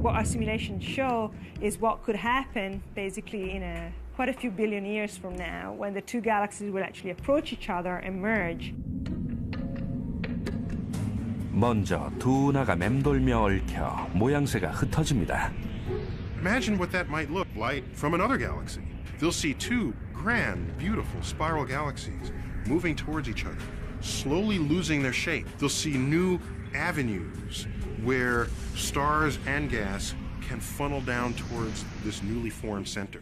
What our simulations show is what could happen basically in quite a few billion years from now when the two galaxies will actually approach each other and merge. 먼저 두 은하가 맴돌며 얽혀 모양새가 흩어집니다. Imagine what that might look like from another galaxy. They'll see two grand, beautiful spiral galaxies moving towards each other, slowly losing their shape. They'll see new avenues where stars and gas can funnel down towards this newly formed center,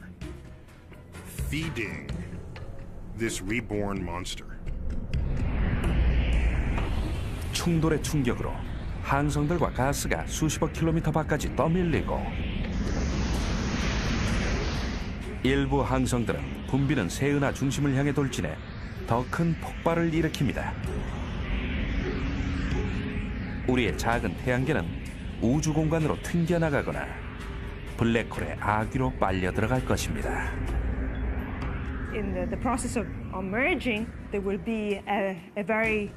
feeding this reborn monster. 충돌의 충격으로 항성들과 가스가 수십억 킬로미터 밖까지 떠밀리고 일부 항성들은 붐비는 새 은하 중심을 향해 돌진해 더 큰 폭발을 일으킵니다. 우리의 작은 태양계는 우주 공간으로 튕겨나가거나 블랙홀의 아귀로 빨려 들어갈 것입니다. In the process of merging, there will be a very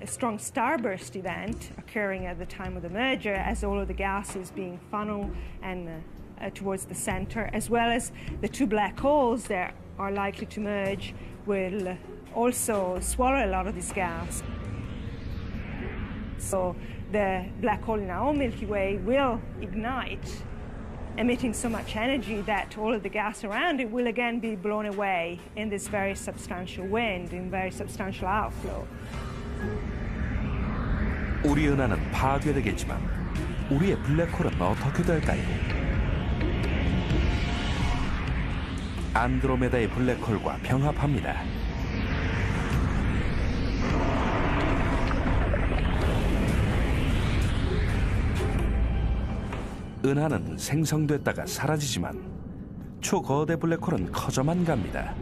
strong starburst event occurring at the time of the merger as all of the gas is being funneled and towards the center, as well as the two black holes that are likely to merge will also swallow a lot of this gas. So the black hole in our own Milky Way will ignite, emitting so much energy that all of the gas around it will again be blown away in this very substantial wind, in very substantial outflow. 우리 은하는 파괴되겠지만 우리의 블랙홀은 어떻게 될까요? 안드로메다의 블랙홀과 병합합니다. 은하는 생성됐다가 사라지지만 초거대 블랙홀은 커져만 갑니다.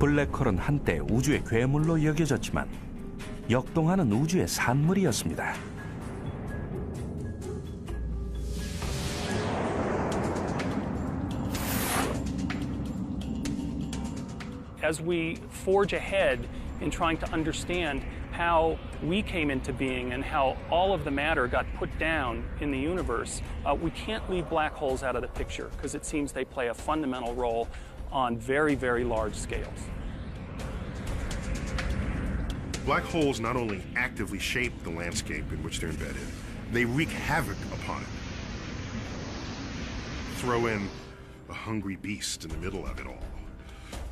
블랙홀은 한때 우주의 괴물로 여겨졌지만 역동하는 우주의 산물이었습니다. As we forge ahead in trying to understand how we came into being and how all of the matter got put down in the universe, we can't leave black holes out of the picture because it seems they play a fundamental role on very, very large scales. Black holes not only actively shape the landscape in which they're embedded, they wreak havoc upon it. Throw in a hungry beast in the middle of it all,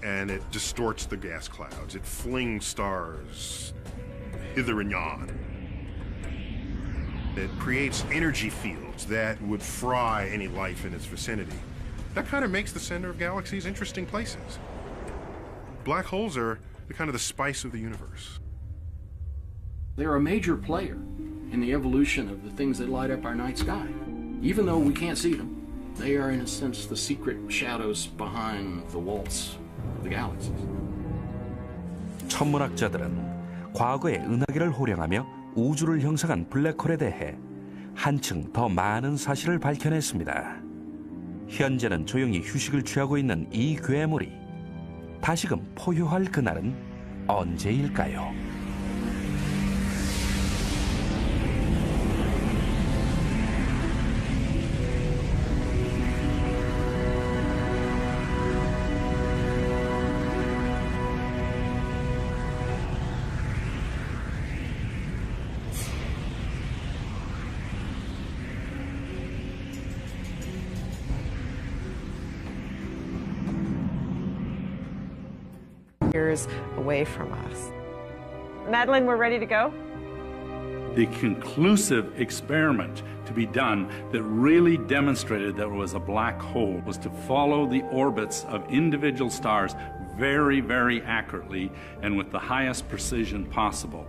and it distorts the gas clouds. It flings stars hither and yon. It creates energy fields that would fry any life in its vicinity. That kind of makes the center of galaxies interesting places. Black holes are the kind of the spice of the universe. They're a major player in the evolution of the things that light up our night sky. Even though we can't see them, they are in a sense the secret shadows behind the walls of the galaxies. 천문학자들은 과거의 은하계를 호령하며 우주를 형성한 블랙홀에 대해 한층 더 많은 사실을 밝혀냈습니다. 현재는 조용히 휴식을 취하고 있는 이 괴물이 다시금 포효할 그날은 언제일까요? Years away from us. Madeline, we're ready to go? The conclusive experiment to be done that really demonstrated there was a black hole was to follow the orbits of individual stars very, very accurately and with the highest precision possible.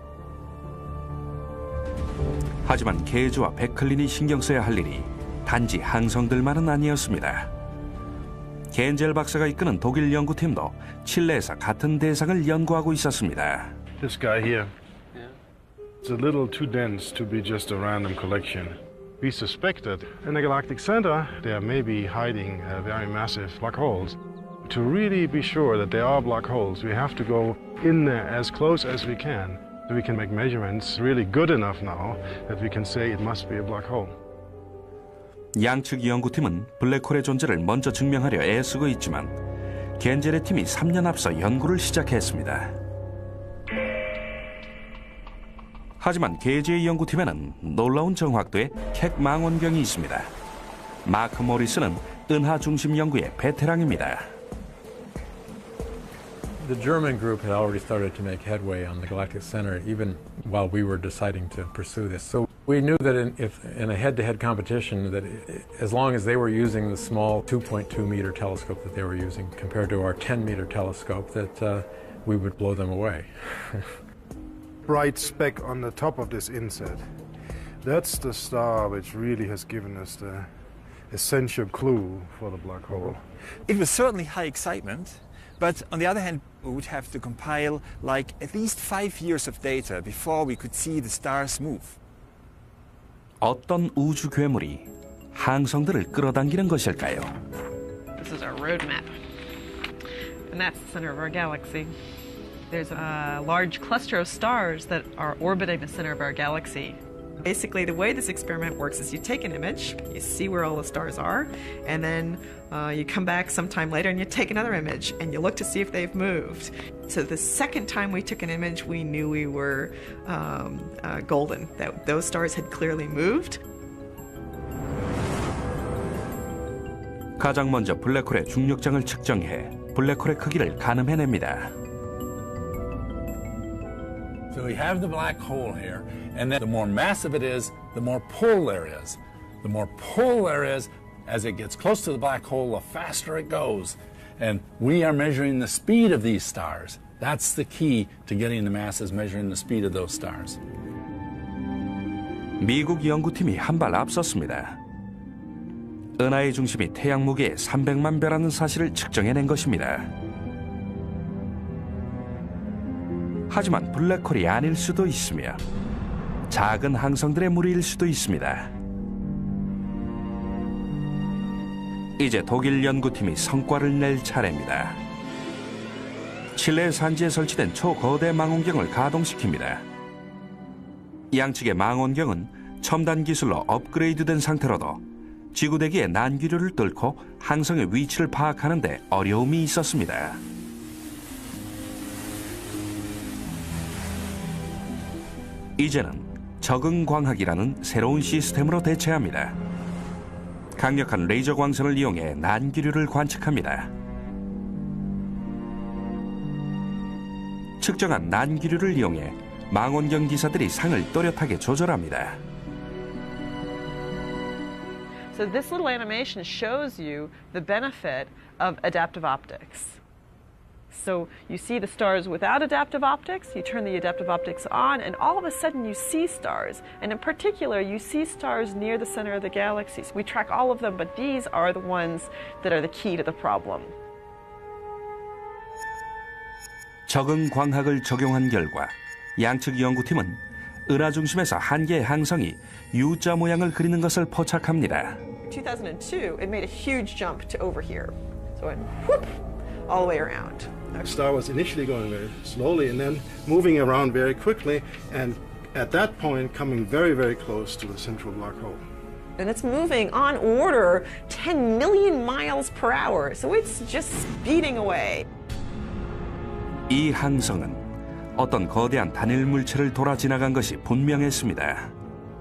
하지만 게이지와 베클린이 신경 써야 할 일이 단지 항성들만은 아니었습니다. 겐젤 박사가 이끄는 독일 연구팀도 칠레에서 같은 대상을 연구하고 있었습니다. This guy here. It's a little too dense to be just a random collection. We suspect that in the galactic center there may be hiding very massive black holes. To really be sure that they are black holes, we have to go in there as close as we can, so we can make measurements really good enough now that we can say it must be a black hole. 양측 연구팀은 블랙홀의 존재를 먼저 증명하려 애쓰고 있지만 겐젤의 팀이 3년 앞서 연구를 시작했습니다. 하지만 게이지의 연구팀에는 놀라운 정확도의 캑 망원경이 있습니다. 마크 모리스는 은하 중심 연구의 베테랑입니다. The German group had already started to make headway on the galactic center even while we were deciding to pursue this. So we knew that in a head-to-head competition that as long as they were using the small 2.2 meter telescope that they were using compared to our 10 meter telescope that we would blow them away. Bright speck on the top of this inset. That's the star which really has given us the essential clue for the black hole. It was certainly high excitement, but on the other hand, we would have to compile like at least 5 years of data before we could see the stars move. 어떤 우주 괴물이 항성들을 끌어당기는 것일까요? This is our roadmap. And that's the center of our galaxy. There's a large cluster of stars that are orbiting the center of our galaxy. Basically, the way this experiment works is you take an image, you see where all the stars are, and then you come back sometime later and you take another image and you look to see if they've moved. So the second time we took an image, we knew we were golden, that those stars had clearly moved. 가장 먼저 블랙홀의 중력장을 측정해 블랙홀의 크기를 가늠해냅니다. So we have the black hole here, and then the more massive it is, the more pull there is. The more pull there is, as it gets close to the black hole, the faster it goes. And we are measuring the speed of these stars. That's the key to getting the masses, measuring the speed of those stars. 미국 연구팀이 한 발 앞섰습니다. 은하의 중심이 태양 무게의 300만 배라는 사실을 측정해낸 것입니다. 하지만 블랙홀이 아닐 수도 있으며 작은 항성들의 무리일 수도 있습니다. 이제 독일 연구팀이 성과를 낼 차례입니다. 칠레 산지에 설치된 초거대 망원경을 가동시킵니다. 양측의 망원경은 첨단 기술로 업그레이드된 상태로도 지구대기의 난기류를 뚫고 항성의 위치를 파악하는 데 어려움이 있었습니다. 이제는 적응광학이라는 새로운 시스템으로 대체합니다. 강력한 레이저 광선을 이용해 난기류를 관측합니다. 측정한 난기류를 이용해 망원경 기사들이 상을 또렷하게 조절합니다. So this little animation shows you the benefit of adaptive optics. So you see the stars without adaptive optics, you turn the adaptive optics on, and all of a sudden you see stars. And in particular, you see stars near the center of the galaxy. So we track all of them, but these are the ones that are the key to the problem. 적응 광학을 적용한 결과 양측 연구팀은 은하 중심에서 한 개의 항성이 U자 모양을 그리는 것을 포착합니다. 2002, it made a huge jump to over here. So it went whoop. all the way around. The star was initially going very slowly and then moving around very quickly, and at that point coming very, very close to the central black hole. And it's moving on order 10 million miles per hour, so it's just speeding away. 이 항성은 어떤 거대한 단일 물체를 돌아 지나간 것이 분명했습니다.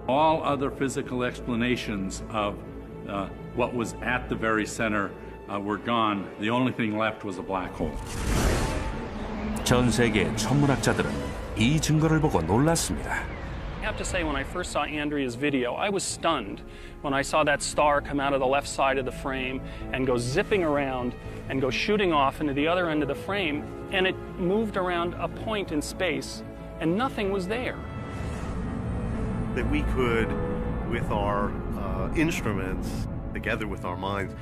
All other physical explanations of what was at the very center were gone. The only thing left was a black hole. 전 세계의 천문학자들은 이 증거를 보고 놀랐습니다. I have to say, when I first saw Andrea's video, I was stunned when I saw that star come out of the left side of the frame and go zipping around and go shooting off into the other end of the frame, and it moved around a point in space, and nothing was there. That we could, with our instruments, together with our minds,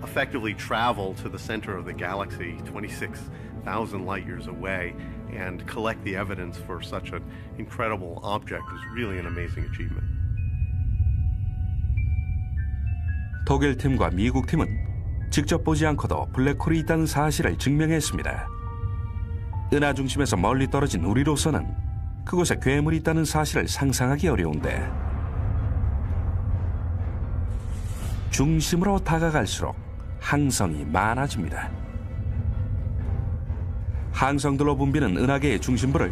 effectively travel to the center of the galaxy, 26,000 light years away, and collect the evidence for such an incredible object is really an amazing achievement. 독일 팀과 미국 팀은 직접 보지 않고도 블랙홀이 있다는 사실을 증명했습니다. 은하 중심에서 멀리 떨어진 우리로서는 그곳에 괴물이 있다는 사실을 상상하기 어려운데 중심으로 다가갈수록 항성이 많아집니다. 항성들로 붐비는 은하계의 중심부를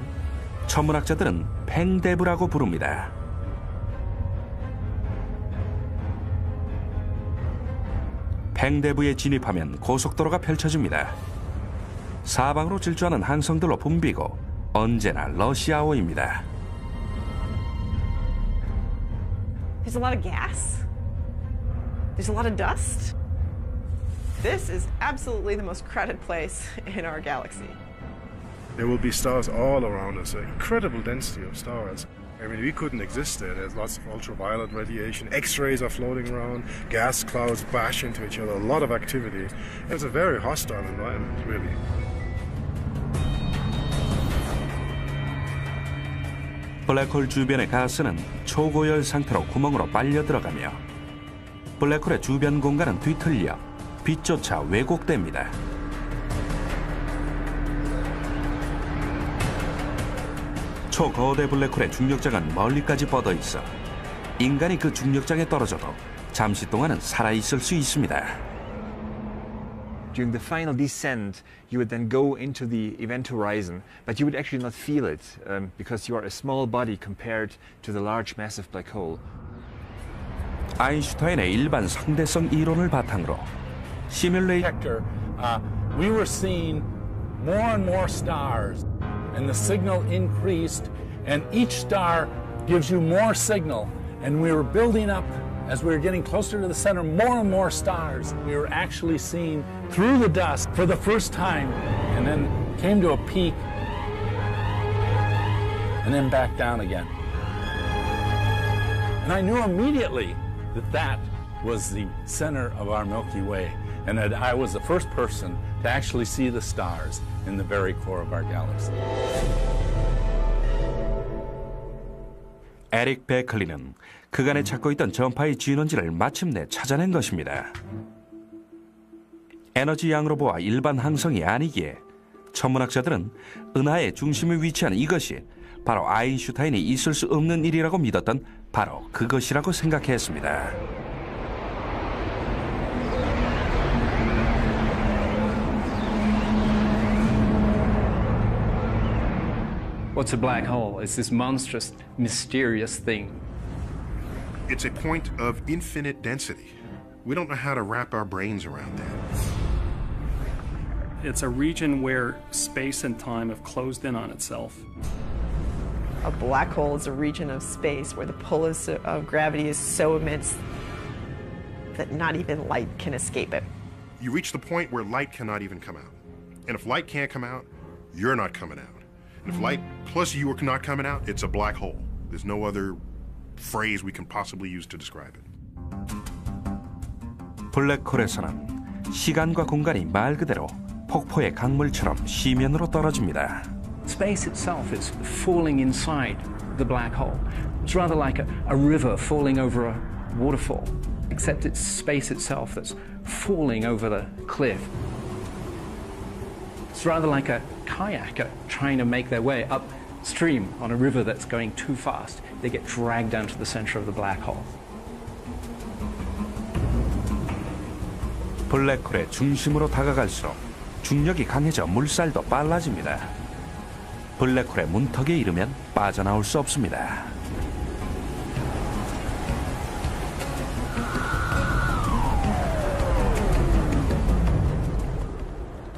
천문학자들은 팽대부라고 부릅니다. 팽대부에 진입하면 고속도로가 펼쳐집니다. 사방으로 질주하는 항성들로 붐비고 언제나 러시아어입니다. There's a lot of gas. There's a lot of dust. This is absolutely the most crowded place in our galaxy. There will be stars all around us, an incredible density of stars. I mean, we couldn't exist there. There's lots of ultraviolet radiation, X-rays are floating around, gas clouds bash into each other, a lot of activity. It's a very hostile environment, really. 블랙홀 주변의 가스는 초고열 상태로 구멍으로 빨려 들어가며 블랙홀의 주변 공간은 뒤틀려 빛조차 왜곡됩니다. 초거대 블랙홀의 중력장은 멀리까지 뻗어 있어 인간이 그 중력장에 떨어져도 잠시 동안은 살아있을 수 있습니다. During the final descent, you would then go into the event horizon, but you would actually not feel it because you are a small body compared to the large massive black hole. 아인슈타인의 일반 상대성 이론을 바탕으로 시뮬레이터 we were seeing more and more stars, and the signal increased, and each star gives you more signal, and we were building up. As we were getting closer to the center, more and more stars. We were actually seeing through the dust for the first time, and then came to a peak, and then back down again. And I knew immediately that that was the center of our Milky Way, and that I was the first person to actually see the stars in the very core of our galaxy. 에릭 베클리는 그간에 찾고 있던 전파의 진원지를 마침내 찾아낸 것입니다. 에너지 양으로 보아 일반 항성이 아니기에 천문학자들은 은하의 중심에 위치한 이것이 바로 아인슈타인이 있을 수 없는 일이라고 믿었던 바로 그것이라고 생각했습니다. What's a black hole? It's this monstrous, mysterious thing. It's a point of infinite density. We don't know how to wrap our brains around that. It's a region where space and time have closed in on itself. A black hole is a region of space where the pull of gravity is so immense that not even light can escape it. You reach the point where light cannot even come out. And if light can't come out, you're not coming out. And if light plus you are not coming out, it's a black hole. There's no other phrase we can possibly use to describe it. 블랙홀에서는 시간과 공간이 말 그대로 폭포의 강물처럼 시면으로 떨어집니다. Space itself is falling inside the black hole. It's rather like a river falling over a waterfall, except it's space itself that's falling over the cliff. It's rather like a kayaker trying to make their way upstream on a river that's going too fast. They get dragged down to the center of the black hole. 블랙홀의 중심으로 다가갈수록 중력이 강해져 물살도 빨라집니다. 블랙홀의 문턱에 이르면 빠져나올 수 없습니다.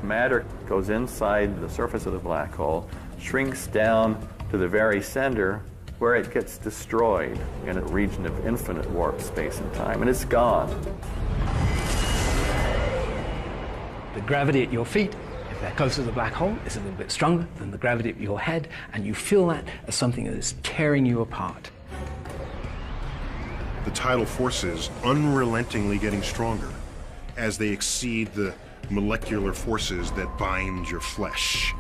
Matter goes inside the surface of the black hole, shrinks down to the very center where it gets destroyed in a region of infinite warp space and time, and it's gone. The gravity at your feet, if they're closer to the black hole, is a little bit stronger than the gravity at your head, and you feel that as something that is tearing you apart. The tidal forces unrelentingly getting stronger as they exceed the molecular forces that bind your flesh.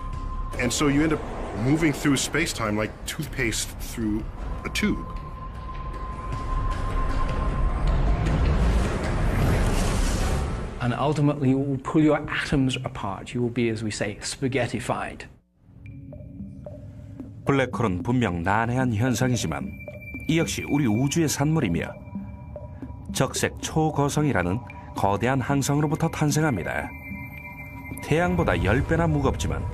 And so you end up moving through space-time like toothpaste through a tube. And ultimately, it will pull your atoms apart. You will be, as we say, spaghettified. 블랙홀은 분명 난해한 현상이지만 이 역시 우리 우주의 산물이며 적색 초거성이라는 거대한 항성으로부터 탄생합니다. 태양보다 10배나 무겁지만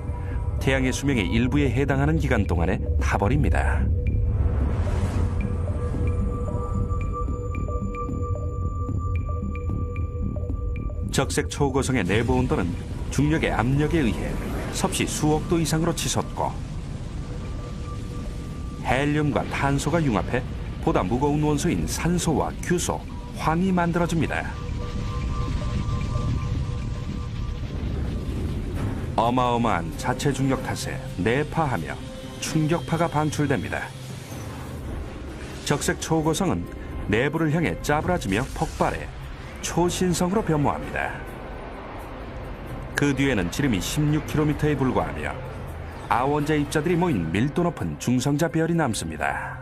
태양의 수명의 일부에 해당하는 기간 동안에 타버립니다. 적색 초고성의 내부 온도는 중력의 압력에 의해 섭씨 수억 도 이상으로 치솟고 헬륨과 탄소가 융합해 보다 무거운 원소인 산소와 규소, 황이 만들어집니다. 어마어마한 자체 중력 탓에 내파하며 충격파가 방출됩니다. 적색 초고성은 내부를 향해 짜부라지며 폭발해 초신성으로 변모합니다. 그 뒤에는 지름이 16km에 불과하며 아원자 입자들이 모인 밀도 높은 중성자 별이 남습니다.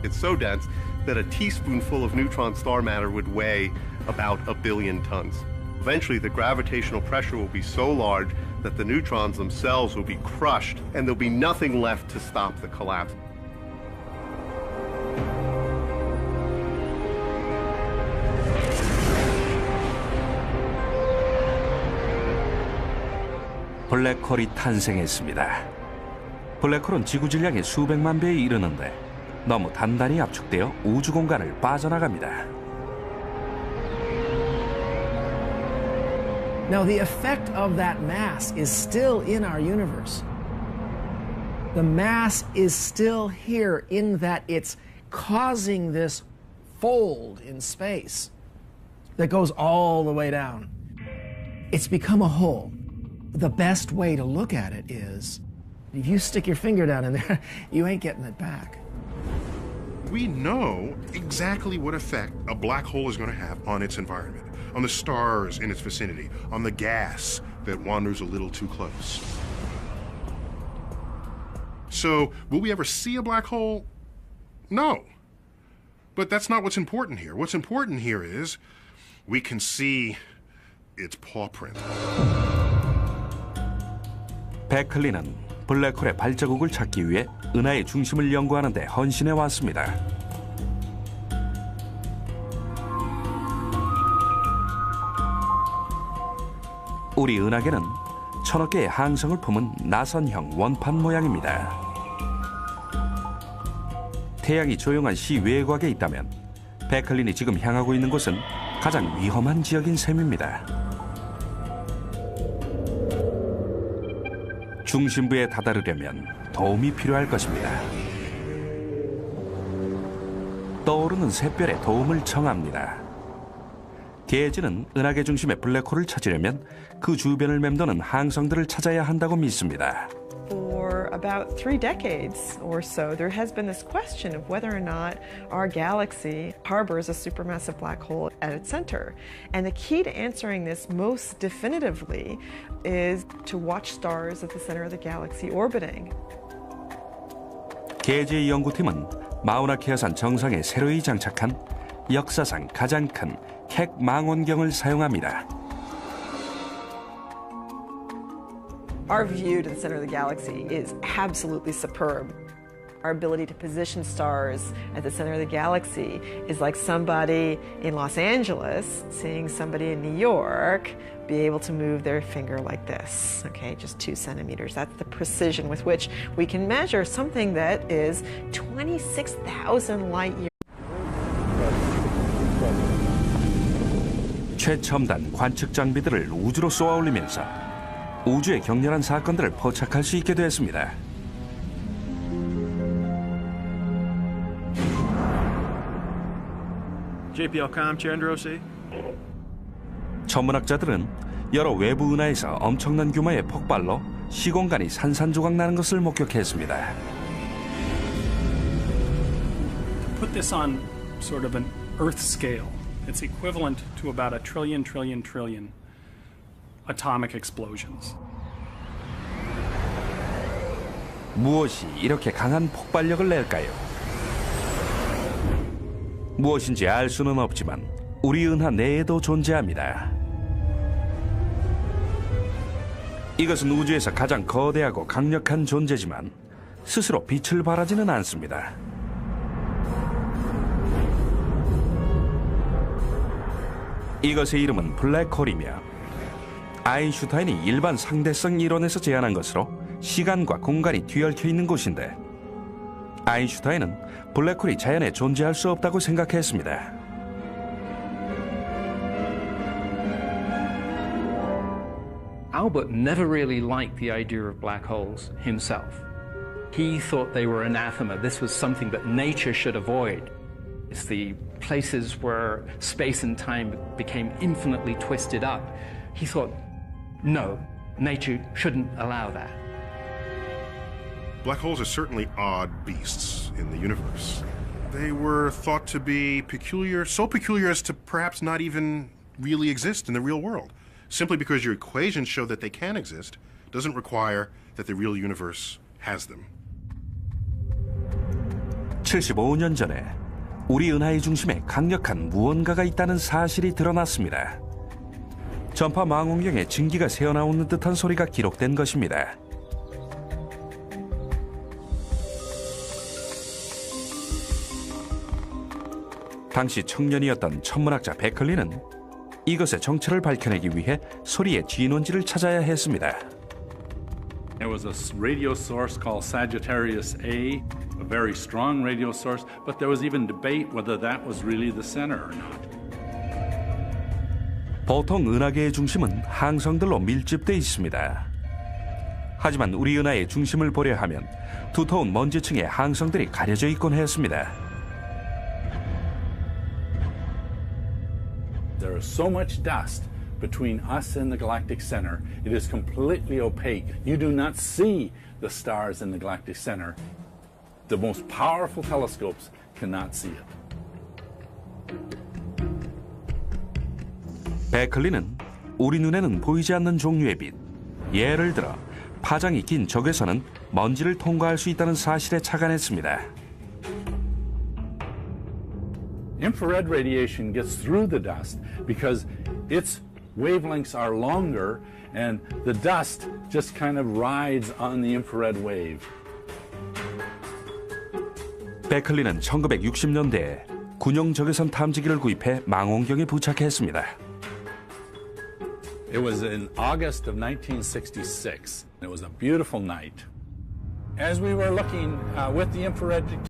It's so dense that a teaspoonful of neutron star matter would weigh about 1 billion tons. Eventually, the gravitational pressure will be so large that the neutrons themselves will be crushed and there'll be nothing left to stop the collapse. 블랙홀이 탄생했습니다. 블랙홀은 지구 질량의 수백만 배에 이르는데 너무 단단히 압축되어 우주 공간을 빠져나갑니다. Now, the effect of that mass is still in our universe. The mass is still here in that it's causing this fold in space that goes all the way down. It's become a hole. The best way to look at it is if you stick your finger down in there, you ain't getting it back. We know exactly what effect a black hole is going to have on its environment, on the stars in its vicinity, on the gas that wanders a little too close. So, will we ever see a black hole? No. But that's not what's important here. What's important here is we can see its paw print. 베클리는 블랙홀의 발자국을 찾기 위해 은하의 중심을 연구하는 데 헌신해 왔습니다. 우리 은하계는 1000억 개의 항성을 품은 나선형 원판 모양입니다. 태양이 조용한 시외곽에 있다면 베클린이 지금 향하고 있는 곳은 가장 위험한 지역인 셈입니다. 중심부에 다다르려면 도움이 필요할 것입니다. 떠오르는 샛별의 도움을 청합니다. 게이지는 은하계 중심의 블랙홀을 찾으려면 그 주변을 맴도는 항성들을 찾아야 한다고 믿습니다. For about 3 decades or so, there has been this question of whether or not our galaxy harbors a supermassive black hole at its center. And the key to answering this most definitively is to watch stars at the center of the galaxy orbiting. 게이지의 연구팀은 마우나케아산 정상에 새로이 장착한 역사상 가장 큰 켑 망원경을 사용합니다. Our view to the center of the galaxy is absolutely superb. Our ability to position stars at the center of the galaxy is like somebody in Los Angeles seeing somebody in New York be able to move their finger like this, okay, just 2 centimeters. That's the precision with which we can measure something that is 26,000 light years. 최첨단 관측 장비들을 우주로 쏘아 올리면서 우주의 격렬한 사건들을 포착할 수 있게 되었습니다. JPL-COM, Chandra-OC. 천문학자들은 여러 외부 은하에서 엄청난 규모의 폭발로 시공간이 산산조각 나는 것을 목격했습니다. To put this on sort of an Earth scale, it's equivalent to about a trillion atomic explosions. 무엇이 이렇게 강한 폭발력을 낼까요? 무엇인지 알 수는 없지만 우리 은하 내에도 존재합니다. 이것은 우주에서 가장 거대하고 강력한 존재지만 스스로 빛을 발하지는 않습니다. 이것의 이름은 블랙홀이며 아인슈타인이 일반 상대성 이론에서 제안한 것으로 시간과 공간이 뒤얽혀 있는 곳인데 아인슈타인은 블랙홀이 자연에 존재할 수 없다고 생각했습니다. Albert never really liked the idea of black holes himself. He thought they were anathema. This was something that nature should avoid. It's the places where space and time became infinitely twisted up. He thought, no, nature shouldn't allow that. Black holes are certainly odd beasts in the universe. They were thought to be peculiar, so peculiar as to perhaps not even really exist in the real world. Simply because your equations show that they can exist doesn't require that the real universe has them. 75년 전에 우리 은하의 중심에 강력한 무언가가 있다는 사실이 드러났습니다. 전파 망원경에 증기가 새어나오는 듯한 소리가 기록된 것입니다. 당시 청년이었던 천문학자 베클리는 이것의 정체를 밝혀내기 위해 소리의 진원지를 찾아야 했습니다. There was a radio source called Sagittarius A, a very strong radio source, but there was even debate whether that was really the center or not. 보통 은하계의 중심은 항성들로 밀집돼 있습니다. 하지만 우리 은하의 중심을 보려 하면 두터운 먼지층의 항성들이 가려져 있곤 했습니다. There is so much dust between us and the galactic center, it is completely opaque. You do not see the stars in the galactic center. The most powerful telescopes cannot see it. 베클리는 우리 눈에는 보이지 않는 종류의 빛, 예를 들어 파장이 긴 적외선은 먼지를 통과할 수 있다는 사실에 착안했습니다. Infrared radiation gets through the dust because its wavelengths are longer and the dust just kind of rides on the infrared wave. 베클리는 1960년대에 군용 적외선 탐지기를 구입해 망원경에 부착했습니다. It was in August of 1966. It was a beautiful night. As we were looking with the infrared